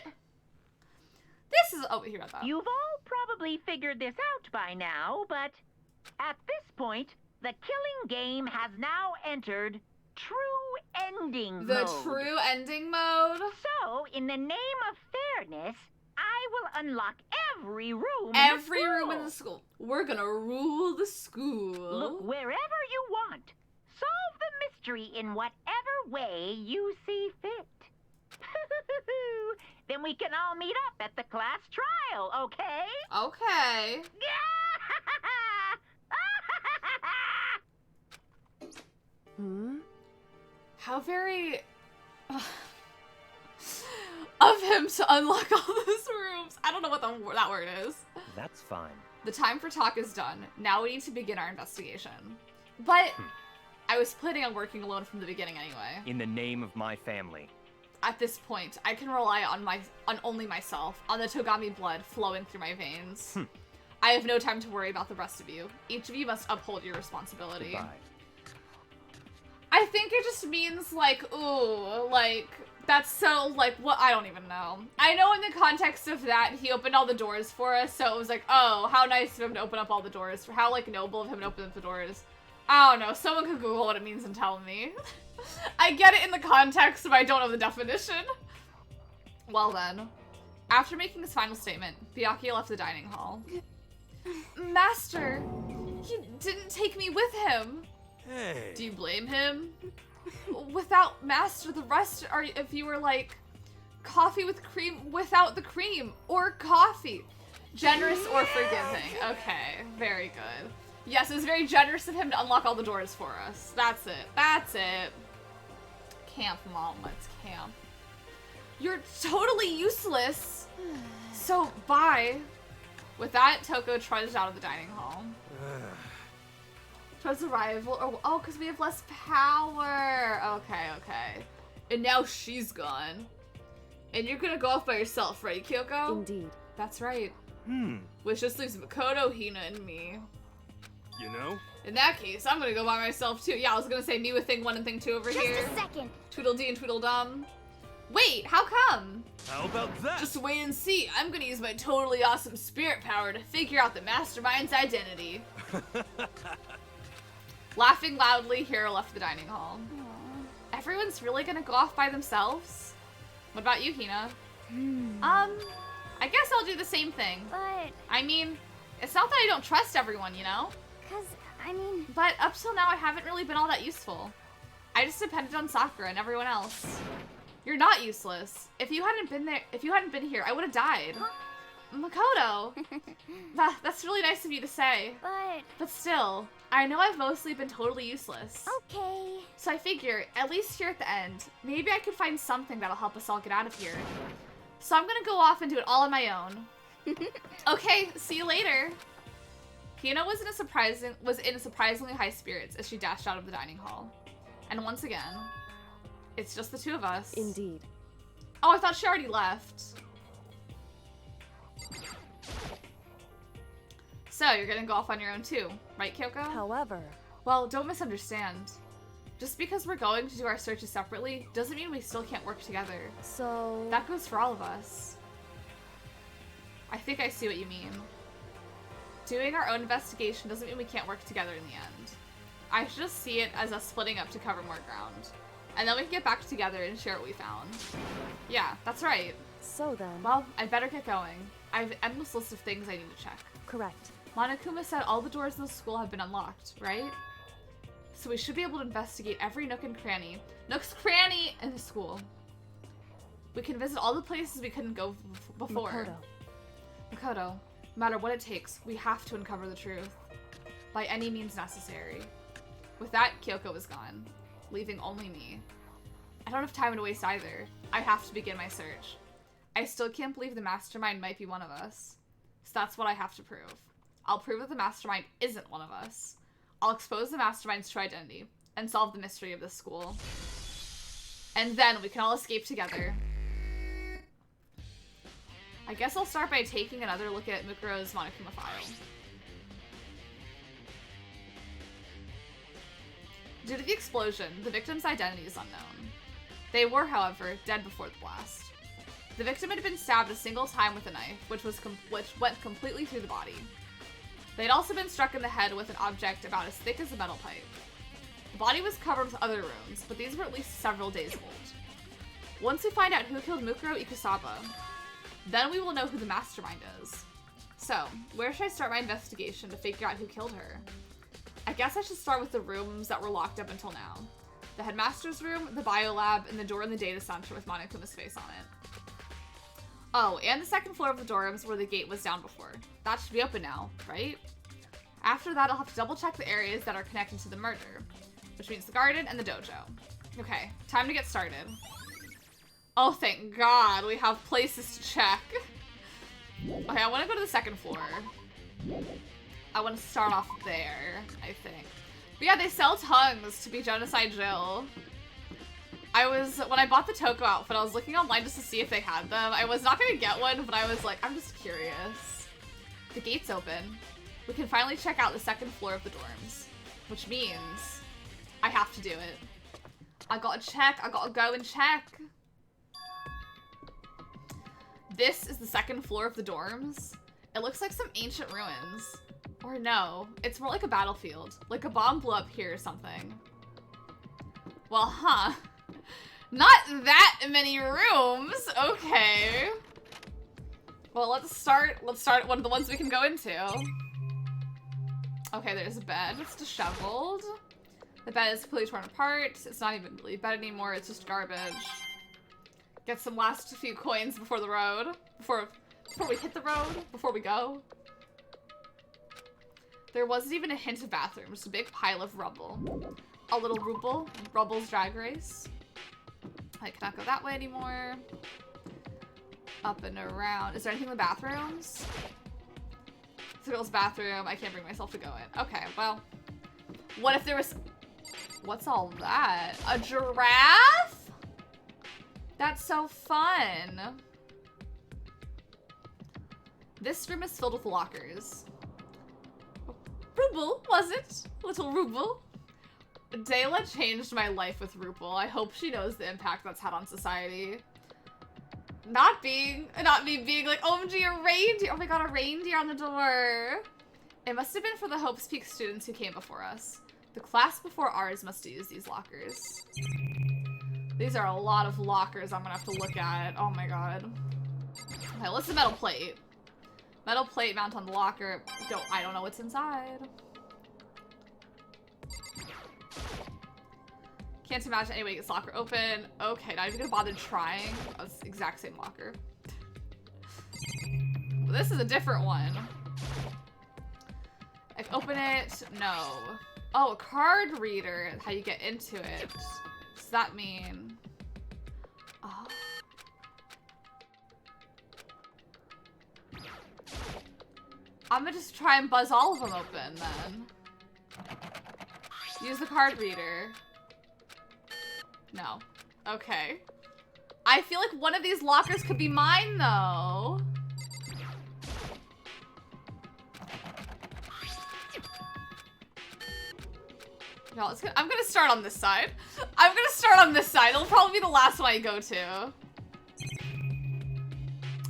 This is, oh, here, that. You've all probably figured this out by now, but at this point, the killing game has now entered true ending The mode. true ending mode? So, in the name of fairness, I will unlock every room Every in the room in the school. We're gonna rule the school. Look wherever you want. Solve the mystery in whatever way you see fit. Then we can all meet up at the class trial, okay? Okay. Hmm? How very... of him to unlock all those rooms. I don't know what that word is. That's fine. The time for talk is done. Now we need to begin our investigation. But I was planning on working alone from the beginning anyway. In the name of my family. At this point, I can rely on only myself, on the Togami blood flowing through my veins. I have no time to worry about the rest of you. Each of you must uphold your responsibility. Goodbye. I think it just means, like, ooh, like, that's so, like, what, I don't even know. I know in the context of that, he opened all the doors for us, so it was like, oh, how nice of him to open up all the doors, for how, like, noble of him to open up the doors. I don't know, someone could Google what it means and tell me. I get it in the context, but I don't know the definition. Well then, after making his final statement, Byakuya left the dining hall. Master, he didn't take me with him. Hey. Do you blame him? Without Master, the rest are if you were like coffee with cream without the cream, or coffee. Generous or forgiving. Okay, very good. Yes, it was very generous of him to unlock all the doors for us. That's it. That's it. Camp, Mom. Let's camp. You're totally useless. So, bye. With that, Toko trudged out of the dining hall. Towards arrival. Oh, because we have less power. Okay, okay. And now she's gone. And you're gonna go off by yourself, right, Kyoko? Indeed. That's right. Which just leaves Makoto, Hina, and me. You know? In that case, I'm gonna go by myself too. Yeah, I was gonna say me with thing 1 and thing 2 over here. Just a second. Tweedledee and Tweedledum. Wait, how come? How about that? Just wait and see. I'm gonna use my totally awesome spirit power to figure out the mastermind's identity. Laughing loudly, Hiro left the dining hall. Aww. Everyone's really gonna go off by themselves? What about you, Hina? I guess I'll do the same thing. But, I mean, it's not that I don't trust everyone, you know? But up till now, I haven't really been all that useful. I just depended on Sakura and everyone else. You're not useless. If you hadn't been here, I would have died. Huh? Makoto! That's really nice of you to say. But still, I know I've mostly been totally useless. Okay. So I figure, at least here at the end, maybe I could find something that'll help us all get out of here. So I'm gonna go off and do it all on my own. Okay, see you later. Hina was in surprisingly high spirits as she dashed out of the dining hall. And once again, it's just the two of us. Indeed. Oh, I thought she already left. So, you're gonna go off on your own too, right, Kyoko? However... Well, don't misunderstand. Just because we're going to do our searches separately doesn't mean we still can't work together. So... That goes for all of us. I think I see what you mean. Doing our own investigation doesn't mean we can't work together in the end. I should just see it as us splitting up to cover more ground. And then we can get back together and share what we found. Yeah, that's right. So then... Well, I better get going. I have an endless list of things I need to check. Correct. Monokuma said all the doors in the school have been unlocked, right? So we should be able to investigate every nook and cranny. Nook's cranny in the school. We can visit all the places we couldn't go before. Makoto, no matter what it takes, we have to uncover the truth. By any means necessary. With that, Kyoko was gone, leaving only me. I don't have time to waste either. I have to begin my search. I still can't believe the mastermind might be one of us. So that's what I have to prove. I'll prove that the mastermind isn't one of us. I'll expose the mastermind's true identity and solve the mystery of this school. And then we can all escape together. I guess I'll start by taking another look at Mukuro's Monokuma file. Due to the explosion, the victim's identity is unknown. They were, however, dead before the blast. The victim had been stabbed a single time with a knife, which went completely through the body. They had also been struck in the head with an object about as thick as a metal pipe. The body was covered with other wounds, but these were at least several days old. Once we find out who killed Mukuro Ikusaba, then we will know who the mastermind is. So, where should I start my investigation to figure out who killed her? I guess I should start with the rooms that were locked up until now. The headmaster's room, the biolab, and the door in the data center with Monokuma's face on it. Oh, and the second floor of the dorms where the gate was down before. That should be open now, right? After that, I'll have to double check the areas that are connected to the murder, which means the garden and the dojo. Okay, time to get started. Oh, thank God, we have places to check. Okay, I want to go to the second floor. I want to start off there, I think. But yeah, they sell tongues to be Genocide Jill. When I bought the Toko outfit, I was looking online just to see if they had them. I was not gonna get one, but I was like, I'm just curious. The gate's open. We can finally check out the second floor of the dorms, which means I have to do it. I gotta check, I gotta go and check. This is the second floor of the dorms. It looks like some ancient ruins. Or no, it's more like a battlefield. Like a bomb blew up here or something. Well, huh. Not that many rooms. Okay. Well, let's start one of the ones we can go into. Okay, there's a bed. It's disheveled. The bed is completely torn apart. It's not even really a bed anymore. It's just garbage. Get some last few coins before the road. Before we hit the road. Before we go. There wasn't even a hint of bathroom. Just a big pile of rubble. A little rubble. Rubble's drag race. I cannot go that way anymore. Up and around. Is there anything in the bathrooms? It's the girl's bathroom. I can't bring myself to go in. Okay, well. What if there was... What's all that? A giraffe? That's so fun. This room is filled with lockers. Ruble, was it? Little Ruble. Dayla changed my life with Ruple. I hope she knows the impact that's had on society. Not me being like, OMG, a reindeer. Oh my God, a reindeer on the door. It must have been for the Hope's Peak students who came before us. The class before ours must use these lockers. These are a lot of lockers I'm gonna have to look at. Oh my God. Okay, what's the metal plate? Metal plate mount on the locker. I don't know what's inside. Can't imagine anybody gets locker open. Okay, not even gonna bother trying. Oh, it's the exact same locker. But this is a different one. I can open it. No. Oh, a card reader. How you get into it. Does that mean? Oh. I'm gonna just try and buzz all of them open then. Use the card reader. No. Okay. I feel like one of these lockers could be mine though. No, I'm gonna start on this side. I'm gonna start on this side. It'll probably be the last one I go to.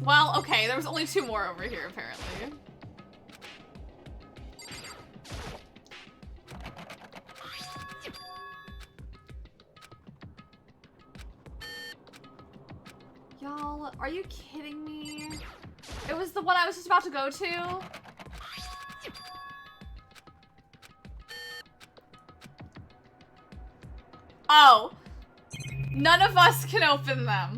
Well, okay, there was only 2 more over here apparently. Y'all, are you kidding me? It was the one I was just about to go to. Oh. None of us can open them.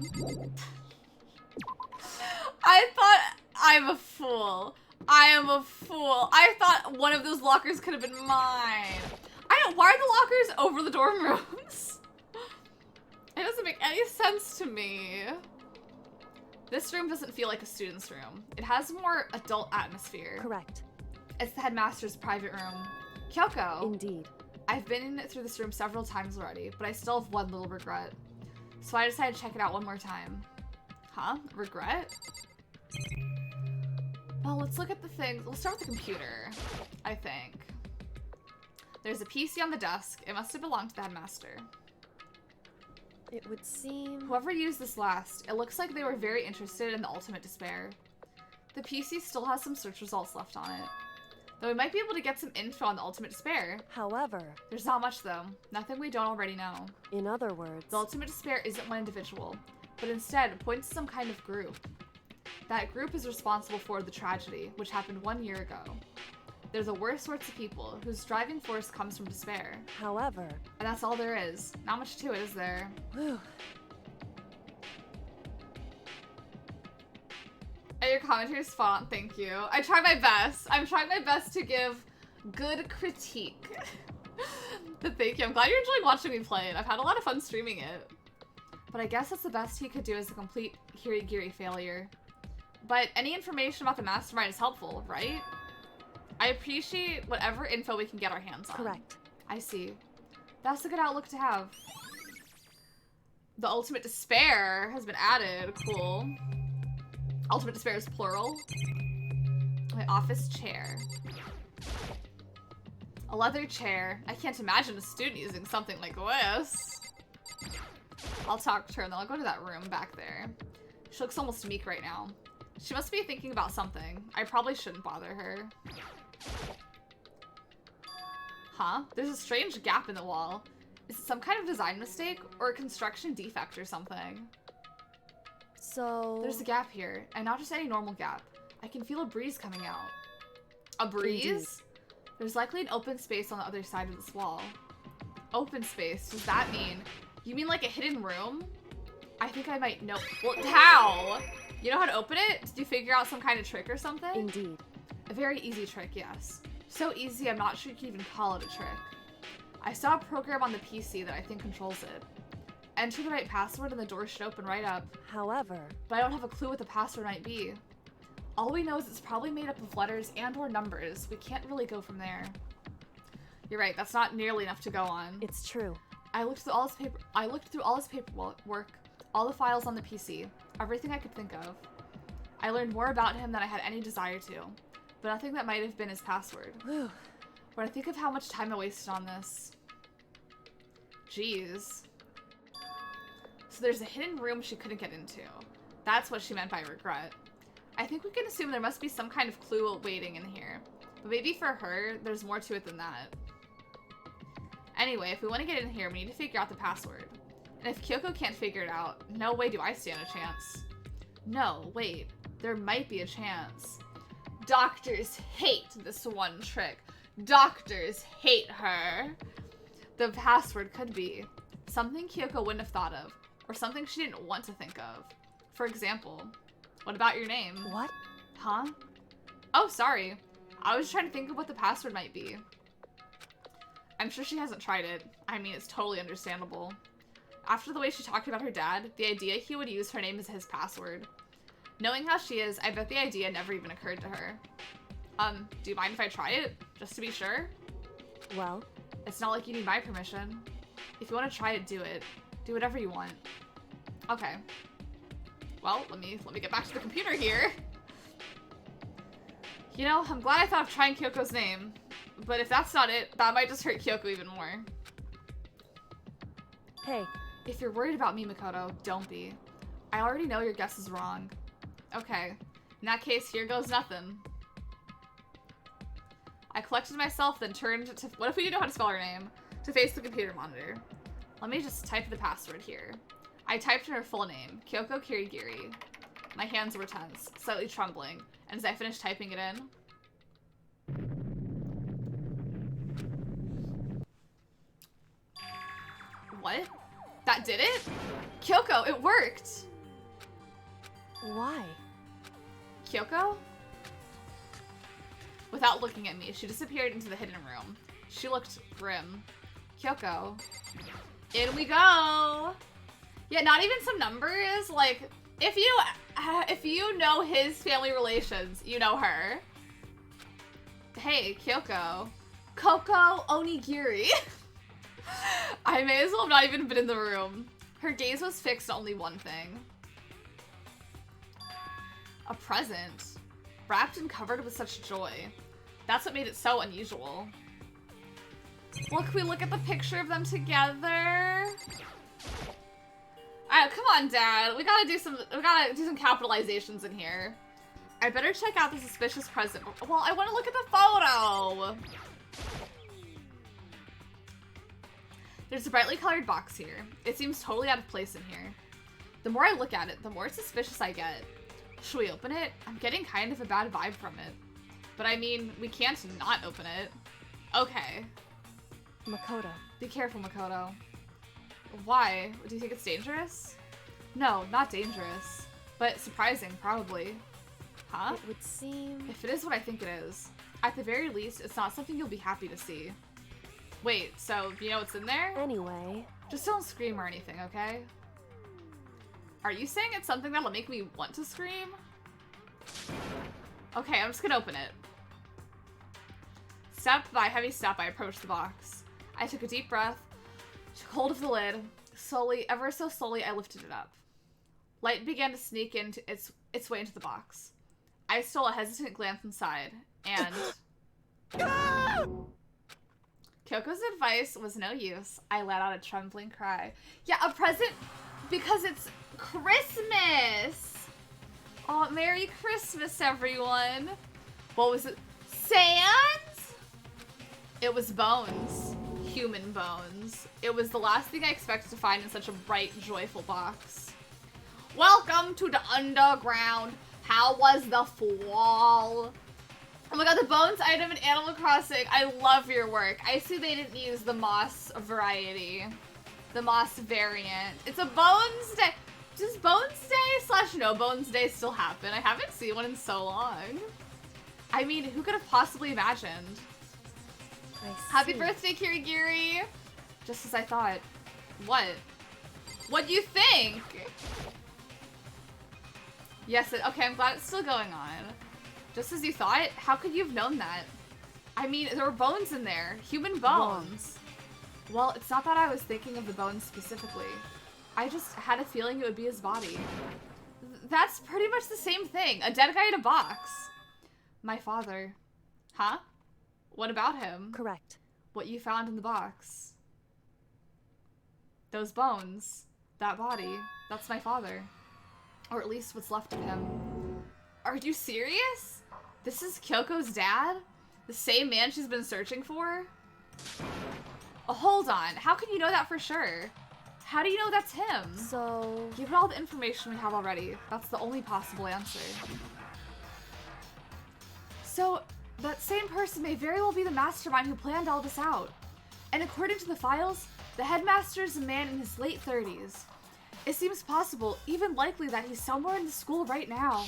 I thought I'm a fool. I am a fool. I thought one of those lockers could have been mine. I don't, why are the lockers over the dorm rooms? It doesn't make any sense to me. This room doesn't feel like a student's room. It has more adult atmosphere. Correct. It's the headmaster's private room. Kyoko. Indeed. I've been through this room several times already, but I still have one little regret. So I decided to check it out one more time. Huh? Regret? Well, let's look at the things. We'll start with the computer, I think. There's a PC on the desk. It must have belonged to the headmaster. It would seem... Whoever used this last, it looks like they were very interested in the ultimate despair. The PC still has some search results left on it. Though we might be able to get some info on the ultimate despair. However... There's not much though. Nothing we don't already know. In other words... The ultimate despair isn't one individual, but instead points to some kind of group. That group is responsible for the tragedy, which happened 1 year ago. They're the worst sorts of people, whose driving force comes from despair. However... And that's all there is. Not much to it, is there? Whew. And your commentary is spot on, thank you. I try my best. I'm trying my best to give good critique. But thank you. I'm glad you're enjoying watching me play it. I've had a lot of fun streaming it. But I guess that's the best he could do as a complete Hirigiri failure. But any information about the mastermind is helpful, right? I appreciate whatever info we can get our hands on. Correct. I see. That's a good outlook to have. The ultimate despair has been added. Cool. Ultimate despair is plural. My office chair. A leather chair. I can't imagine a student using something like this. I'll talk to her and then I'll go to that room back there. She looks almost meek right now. She must be thinking about something. I probably shouldn't bother her. Huh? There's a strange gap in the wall. Is it some kind of design mistake or a construction defect or something? So... There's a gap here, and not just any normal gap. I can feel a breeze coming out. A breeze? Indeed. There's likely an open space on the other side of this wall. Open space? Does that mean... You mean like a hidden room? I think I might know... Well, how? You know how to open it? Did you figure out some kind of trick or something? Indeed. A very easy trick, yes. So easy, I'm not sure you can even call it a trick. I saw a program on the PC that I think controls it. Enter the right password and the door should open right up. However... But I don't have a clue what the password might be. All we know is it's probably made up of letters and or numbers. We can't really go from there. You're right, that's not nearly enough to go on. It's true. I looked through all his paperwork, all the files on the PC, everything I could think of. I learned more about him than I had any desire to, but nothing that might have been his password. Whew. When I think of how much time I wasted on this. Jeez. So there's a hidden room she couldn't get into. That's what she meant by regret. I think we can assume there must be some kind of clue waiting in here. But maybe for her, there's more to it than that. Anyway, if we want to get in here, we need to figure out the password. And if Kyoko can't figure it out, no way do I stand a chance. No, wait. There might be a chance. Doctors hate this one trick. Doctors hate her. The password could be something Kyoko wouldn't have thought of, or something she didn't want to think of. For example, what about your name? What? Huh? Oh, sorry. I was trying to think of what the password might be. I'm sure she hasn't tried it. I mean, it's totally understandable. After the way she talked about her dad, the idea he would use her name as his password. Knowing how she is, I bet the idea never even occurred to her. Do you mind if I try it? Just to be sure? Well? It's not like you need my permission. If you want to try it, do it. Do whatever you want. Okay. Well, let me get back to the computer here. You know, I'm glad I thought of trying Kyoko's name. But if that's not it, that might just hurt Kyoko even more. Hey. If you're worried about me, Makoto, don't be. I already know your guess is wrong. Okay. In that case, here goes nothing. I collected myself, then turned to... What if we didn't know how to spell her name? To face the computer monitor. Let me just type the password here. I typed in her full name, Kyoko Kirigiri. My hands were tense, slightly trembling, and as I finished typing it in... What? That did it? Kyoko, it worked! Why? Kyoko? Without looking at me, she disappeared into the hidden room. She looked grim. Kyoko. In we go! Yeah, not even some numbers. Like, if you know his family relations, you know her. Hey, Kyoko. Koko Onigiri. I may as well have not even been in the room. Her gaze was fixed on only one thing. A present. Wrapped and covered with such joy. That's what made it so unusual. Well, can we look at the picture of them together? on, Dad. We gotta do some capitalizations in here. I better check out the suspicious present. Well, I want to look at the photo. There's a brightly colored box here. It seems totally out of place in here. The more I look at it, the more suspicious I get. Should we open it? I'm getting kind of a bad vibe from it. But I mean, we can't not open it. Okay. Makoto. Be careful, Makoto. Why? Do you think it's dangerous? No, not dangerous. But surprising, probably. Huh? It would seem... If it is what I think it is, at the very least, it's not something you'll be happy to see. Wait, so you know what's in there? Anyway... Just don't scream or anything, okay? Are you saying it's something that'll make me want to scream? Okay, I'm just gonna open it. Heavy step, I approached the box. I took a deep breath, took hold of the lid. Slowly, ever so slowly, I lifted it up. Light began to sneak into its way into the box. I stole a hesitant glance inside, and... Kyoko's advice was no use. I let out a trembling cry. Yeah, a present because it's Christmas! Oh, Merry Christmas, everyone! What was it? Sans? It was bones. Human bones. It was the last thing I expected to find in such a bright, joyful box. Welcome to the underground. How was the fall? Oh my god, the bones item in Animal Crossing. I love your work. I see they didn't use the moss variety. The moss variant. It's a bones day. Does Bones Day / No Bones Day still happen? I haven't seen one in so long. I mean, who could have possibly imagined? Happy birthday, Kirigiri! Just as I thought. What? What do you think? Yes, okay, I'm glad it's still going on. Just as you thought? How could you have known that? I mean, there were bones in there. Human bones. Well, it's not that I was thinking of the bones specifically. I just had a feeling it would be his body. That's pretty much the same thing. A dead guy in a box. My father. Huh? What about him? Correct. What you found in the box. Those bones. That body. That's my father. Or at least what's left of him. Are you serious? This is Kyoko's dad? The same man she's been searching for? Oh, hold on. How can you know that for sure? How do you know that's him? So... Given all the information we have already, that's the only possible answer. So, that same person may very well be the mastermind who planned all this out. And according to the files, the headmaster is a man in his late 30s. It seems possible, even likely, that he's somewhere in the school right now.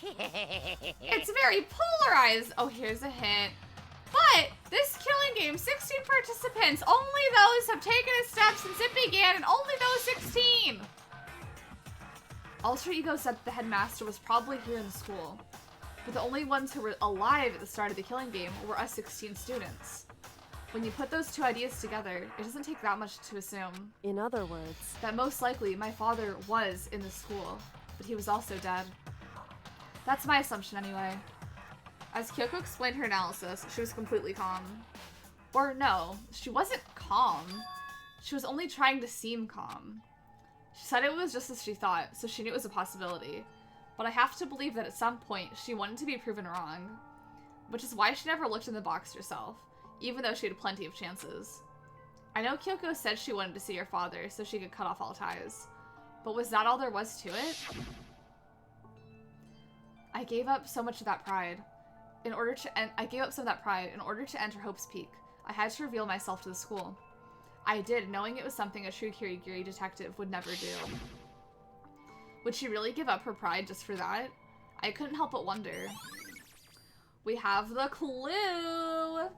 It's very polarized. Oh, here's a hint. But this killing game, 16 participants. Only those have taken a step since it began, and only those 16. Alter Ego said that the headmaster was probably here in the school. But the only ones who were alive at the start of the killing game were us 16 students. When you put those two ideas together, it doesn't take that much to assume. In other words... that most likely my father was in the school, but he was also dead. That's my assumption anyway. As Kyoko explained her analysis, she was completely calm. Or no, she wasn't calm. She was only trying to seem calm. She said it was just as she thought, so she knew it was a possibility. But I have to believe that at some point, she wanted to be proven wrong. Which is why she never looked in the box herself, even though she had plenty of chances. I know Kyoko said she wanted to see her father so she could cut off all ties. But was that all there was to it? I gave up so much of that pride. I gave up some of that pride in order to enter Hope's Peak. I had to reveal myself to the school. I did, knowing it was something a true Kirigiri detective would never do. Would she really give up her pride just for that? I couldn't help but wonder. We have the clue!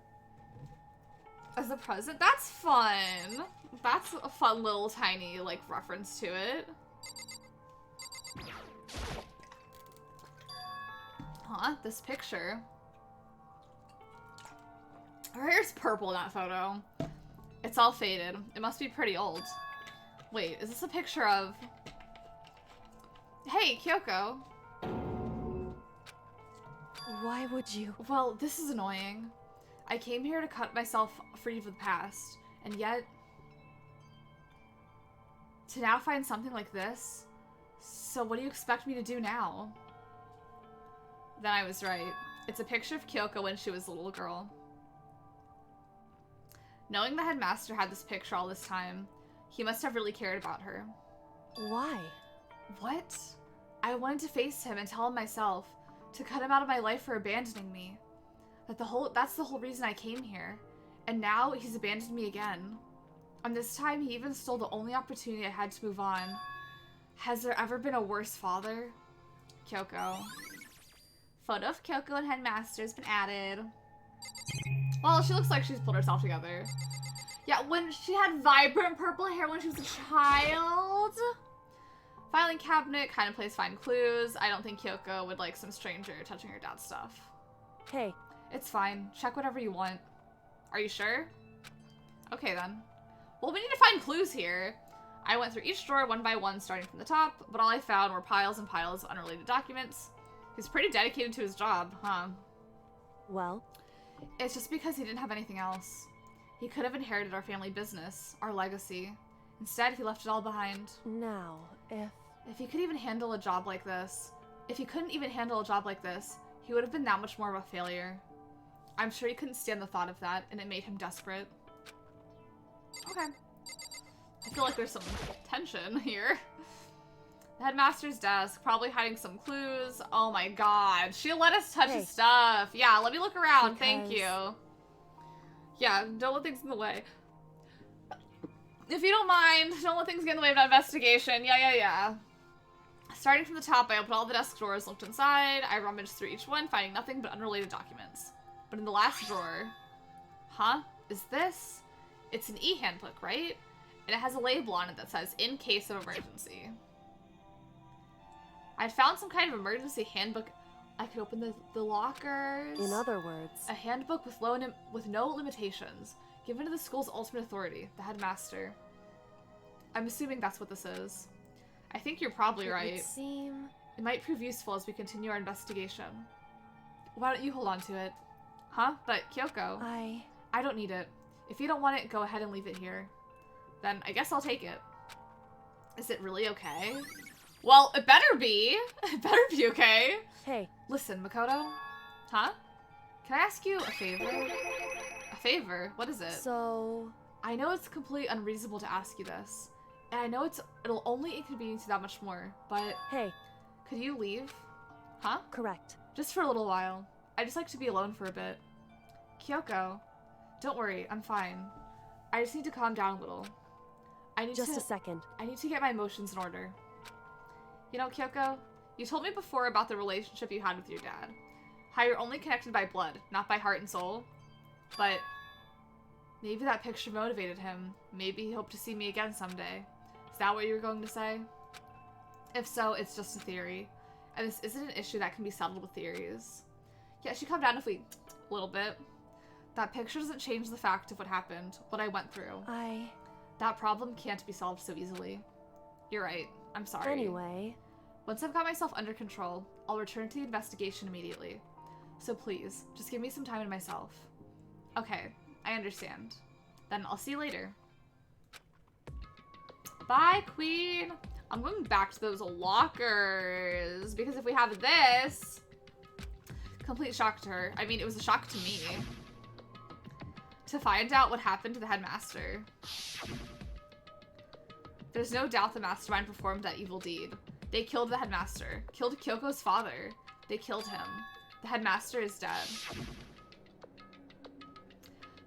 As a present? That's fun! That's a fun little tiny, like, reference to it. Huh? This picture. Her hair's purple in that photo. It's all faded. It must be pretty old. Wait, is this a picture of... Hey, Kyoko. Why would you? Well, this is annoying. I came here to cut myself free of the past, and yet... To now find something like this? So what do you expect me to do now? Then I was right. It's a picture of Kyoko when she was a little girl. Knowing the headmaster had this picture all this time, he must have really cared about her. Why? What? I wanted to face him and tell him myself, to cut him out of my life for abandoning me. That's the whole reason I came here. And now he's abandoned me again. And this time he even stole the only opportunity I had to move on. Has there ever been a worse father? Kyoko. Photo of Kyoko and headmaster has been added. Well, she looks like she's pulled herself together. Yeah, when she had vibrant purple hair when she was a child. Filing cabinet, kind of place find clues. I don't think Kyoko would like some stranger touching her dad's stuff. Hey. It's fine. Check whatever you want. Are you sure? Okay then. Well, we need to find clues here. I went through each drawer one by one, starting from the top, but all I found were piles and piles of unrelated documents. He's pretty dedicated to his job, huh? Well? It's just because he didn't have anything else. He could have inherited our family business, our legacy. Instead, he left it all behind. Now, If he could even handle a job like this, if he couldn't even handle a job like this, he would have been that much more of a failure. I'm sure he couldn't stand the thought of that, and it made him desperate. Okay. I feel like there's some tension here. The headmaster's desk, probably hiding some clues. Oh my god. She let us touch his stuff. Yeah, let me look around. Thank you. Yeah, don't let things in the way. If you don't mind, don't let things get in the way of an investigation. Yeah. Starting from the top, I opened all the desk drawers, looked inside. I rummaged through each one, finding nothing but unrelated documents. But in the last drawer... Huh? Is this? It's an e-handbook, right? And it has a label on it that says, in case of emergency. I found some kind of emergency handbook. I could open the lockers. In other words, a handbook with no limitations, given to the school's ultimate authority, the headmaster. I'm assuming that's what this is. I think you're probably right. It might prove useful as we continue our investigation. Why don't you hold on to it? Huh? But Kyoko, I don't need it. If you don't want it, go ahead and leave it here. Then I guess I'll take it. Is it really okay? Well, it better be. It better be okay. Hey. Listen, Makoto. Huh? Can I ask you a favor? A favor? What is it? So... I know it's completely unreasonable to ask you this. And I know it'll only inconvenience you that much more, but... Hey. Could you leave? Huh? Correct. Just for a little while. I'd just like to be alone for a bit. Kyoko. Don't worry, I'm fine. I just need to calm down a little. Just a second. I need to get my emotions in order. You know, Kyoko, you told me before about the relationship you had with your dad. How you're only connected by blood, not by heart and soul. But maybe that picture motivated him. Maybe he hoped to see me again someday. Is that what you were going to say? If so, it's just a theory. And this isn't an issue that can be settled with theories. Yeah, she calm down a little bit. That picture doesn't change the fact of what happened, what I went through. That problem can't be solved so easily. You're right. I'm sorry. Anyway. Once I've got myself under control, I'll return to the investigation immediately. So please, just give me some time to myself. Okay, I understand. Then I'll see you later. Bye, Queen! I'm going back to those lockers, because if we have this... Complete shock to her. I mean, it was a shock to me. To find out what happened to the headmaster. There's no doubt the mastermind performed that evil deed. They killed the headmaster. Killed Kyoko's father. They killed him. The headmaster is dead.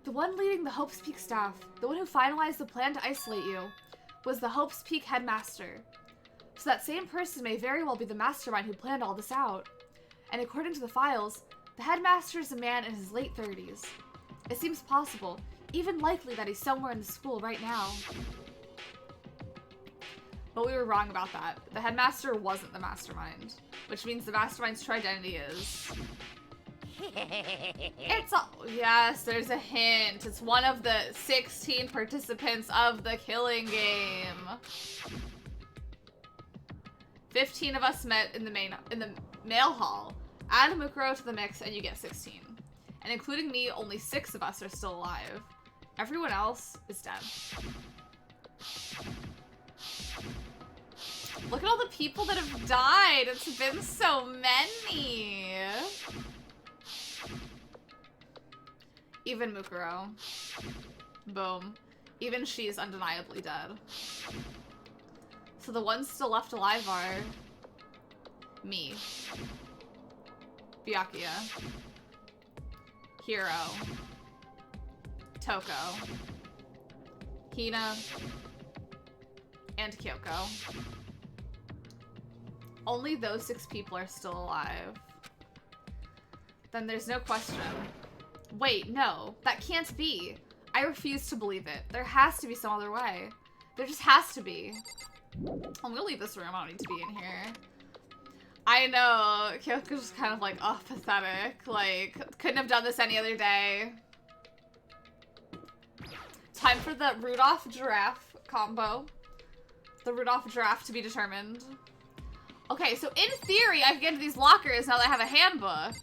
The one leading the Hope's Peak staff, the one who finalized the plan to isolate you, was the Hope's Peak headmaster. So that same person may very well be the mastermind who planned all this out. And according to the files, the headmaster is a man in his late 30s. It seems possible, even likely, that he's somewhere in the school right now. But we were wrong about that. The headmaster wasn't the mastermind, which means the mastermind's true identity is... It's a... Yes, there's a hint. It's one of the 16 participants of the killing game. 15 of us met in the mail hall. Add Mukuro to the mix and you get 16. And including me, only 6 of us are still alive. Everyone else is dead. Look at all the people that have died. It's been so many. Even Mukuro. Boom. Even she's undeniably dead. So the ones still left alive are me, Byakuya, Hiro, Toko, Hina, and Kyoko. Only those 6 people are still alive. Then there's no question. Wait, no, that can't be. I refuse to believe it. There has to be some other way. There just has to be. I'm gonna leave this room. I don't need to be in here. I know. Kyoko's just kind of like, oh, pathetic. Like, couldn't have done this any other day. Time for the Rudolph giraffe combo. The Rudolph giraffe to be determined. Okay, so in theory, I can get into these lockers now that I have a handbook.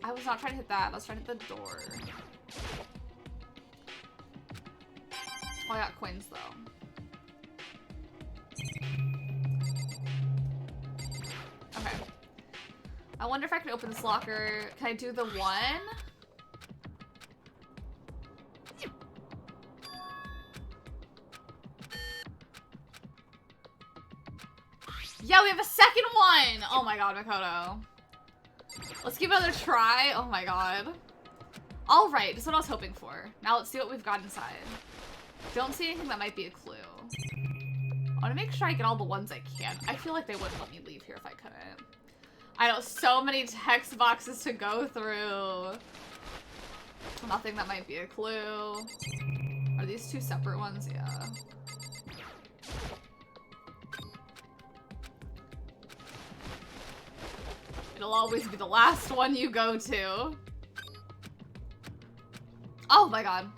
I was not trying to hit that. I was trying to hit the door. Oh, I got coins, though. Okay. I wonder if I can open this locker. Can I do the 1? Yeah, we have a second one! Oh my god, Makoto. Let's give it another try. Oh my god. Alright, that's what I was hoping for. Now let's see what we've got inside. Don't see anything that might be a clue. I want to make sure I get all the ones I can. I feel like they wouldn't let me leave here if I couldn't. I know, so many text boxes to go through. Nothing that might be a clue. Are these 2 separate ones? Yeah. It'll always be the last one you go to. Oh my god.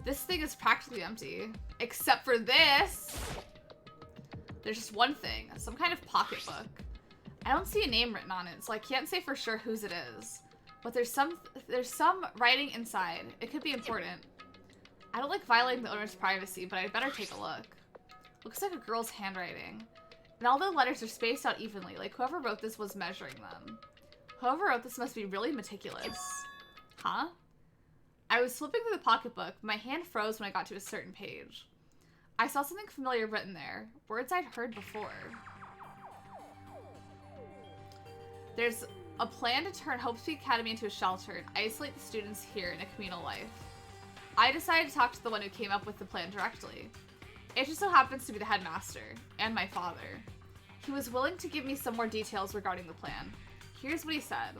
This thing is practically empty. Except for this. There's just one thing. Some kind of pocketbook. I don't see a name written on it, so I can't say for sure whose it is. But there's some writing inside. It could be important. I don't like violating the owner's privacy, but I'd better take a look. Looks like a girl's handwriting. And all the letters are spaced out evenly, like whoever wrote this was measuring them. Whoever wrote this must be really meticulous. Huh? I was flipping through the pocketbook, but my hand froze when I got to a certain page. I saw something familiar written there. Words I'd heard before. There's a plan to turn Hope Street Academy into a shelter and isolate the students here in a communal life. I decided to talk to the one who came up with the plan directly. It just so happens to be the headmaster, and my father. He was willing to give me some more details regarding the plan. Here's what he said.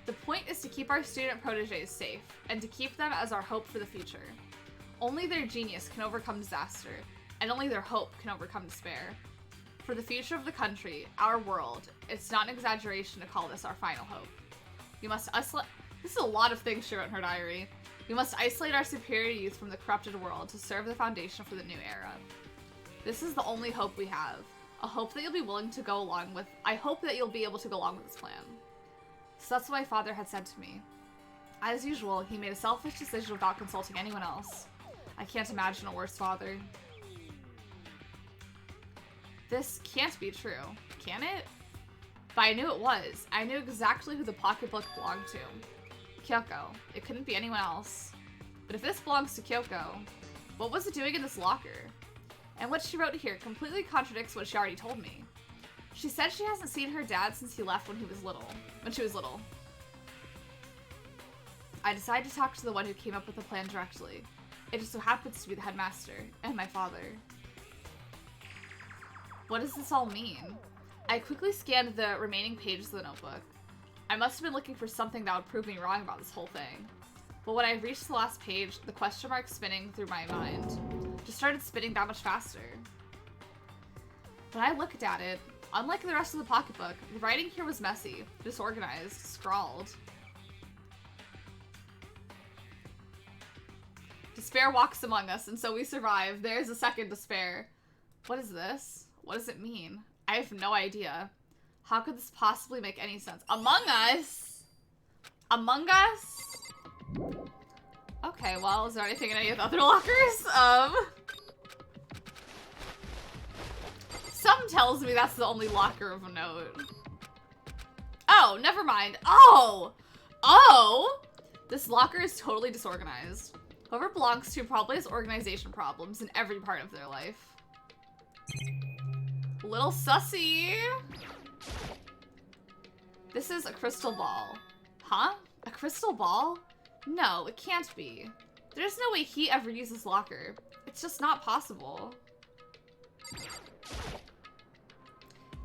The point is to keep our student proteges safe, and to keep them as our hope for the future. Only their genius can overcome disaster, and only their hope can overcome despair. For the future of the country, our world, it's not an exaggeration to call this our final hope. We must isolate— this is a lot of things she wrote in her diary. We must isolate our superior youth from the corrupted world to serve the foundation for the new era. This is the only hope we have. A hope that you'll be willing to go along with— I hope that you'll be able to go along with this plan. So that's what my father had said to me. As usual, he made a selfish decision without consulting anyone else. I can't imagine a worse father. This can't be true, can it? But I knew it was. I knew exactly who the pocketbook belonged to. Kyoko. It couldn't be anyone else. But if this belongs to Kyoko, what was it doing in this locker? And what she wrote here completely contradicts what she already told me. She said she hasn't seen her dad since he left when she was little. I decided to talk to the one who came up with the plan directly. It just so happens to be the headmaster, and my father. What does this all mean? I quickly scanned the remaining pages of the notebook. I must have been looking for something that would prove me wrong about this whole thing. But when I reached the last page, the question mark spinning through my mind just started spinning that much faster. When I looked at it, unlike the rest of the pocketbook, the writing here was messy, disorganized, scrawled. Despair walks among us, and so we survive. There's a second despair. What is this? What does it mean? I have no idea. How could this possibly make any sense? Among Us? Among Us? Okay, well, is there anything in any of the other lockers? Some tells me that's the only locker of note. Oh, never mind. Oh! Oh! This locker is totally disorganized. Whoever belongs to probably has organization problems in every part of their life. Little sussy. This is a crystal ball. Huh? A crystal ball? No, it can't be. There's no way he ever uses locker. It's just not possible.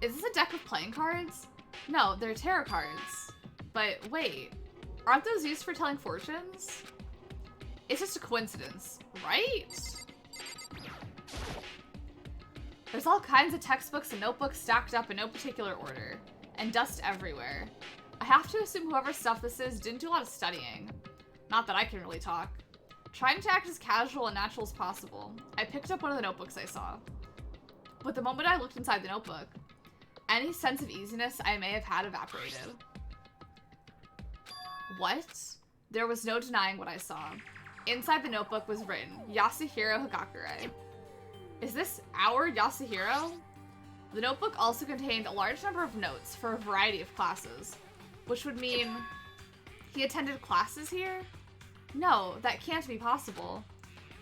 Is this a deck of playing cards? No, they're tarot cards. But wait, aren't those used for telling fortunes? It's just a coincidence, right? There's all kinds of textbooks and notebooks stacked up in no particular order, and dust everywhere. I have to assume whoever stuff this is didn't do a lot of studying. Not that I can really talk. Trying to act as casual and natural as possible, I picked up one of the notebooks I saw. But the moment I looked inside the notebook, any sense of easiness I may have had evaporated. What? There was no denying what I saw. Inside the notebook was written, Yasuhiro Hagakure. Is this our Yasuhiro? The notebook also contained a large number of notes for a variety of classes, which would mean he attended classes here? No, that can't be possible.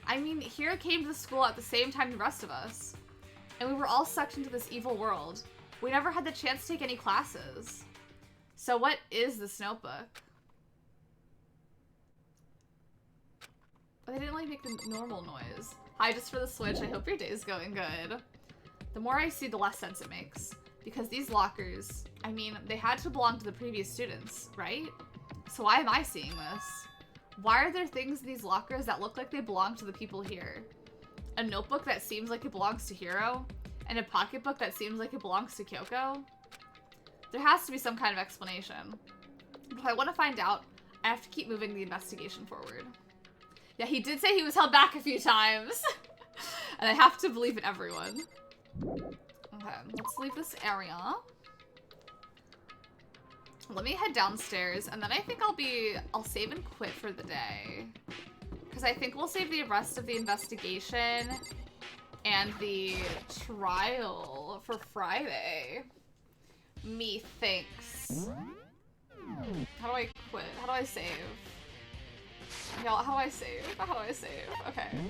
I mean, Hiro came to the school at the same time the rest of us, and we were all sucked into this evil world. We never had the chance to take any classes. So what is this notebook? They didn't like make the normal noise. Hi, just for the Switch. I hope your day is going good. The more I see, the less sense it makes. Because these lockers, I mean, they had to belong to the previous students, right? So why am I seeing this? Why are there things in these lockers that look like they belong to the people here? A notebook that seems like it belongs to Hiro? And a pocketbook that seems like it belongs to Kyoko? There has to be some kind of explanation. But if I want to find out, I have to keep moving the investigation forward. Yeah, he did say he was held back a few times. And I have to believe in everyone. Okay, let's leave this area. Let me head downstairs, and then I think I'll save and quit for the day. Because I think we'll save the rest of the investigation and the trial for Friday. Methinks. How do I quit? How do I save? Y'all, how do I save? How do I save? Okay.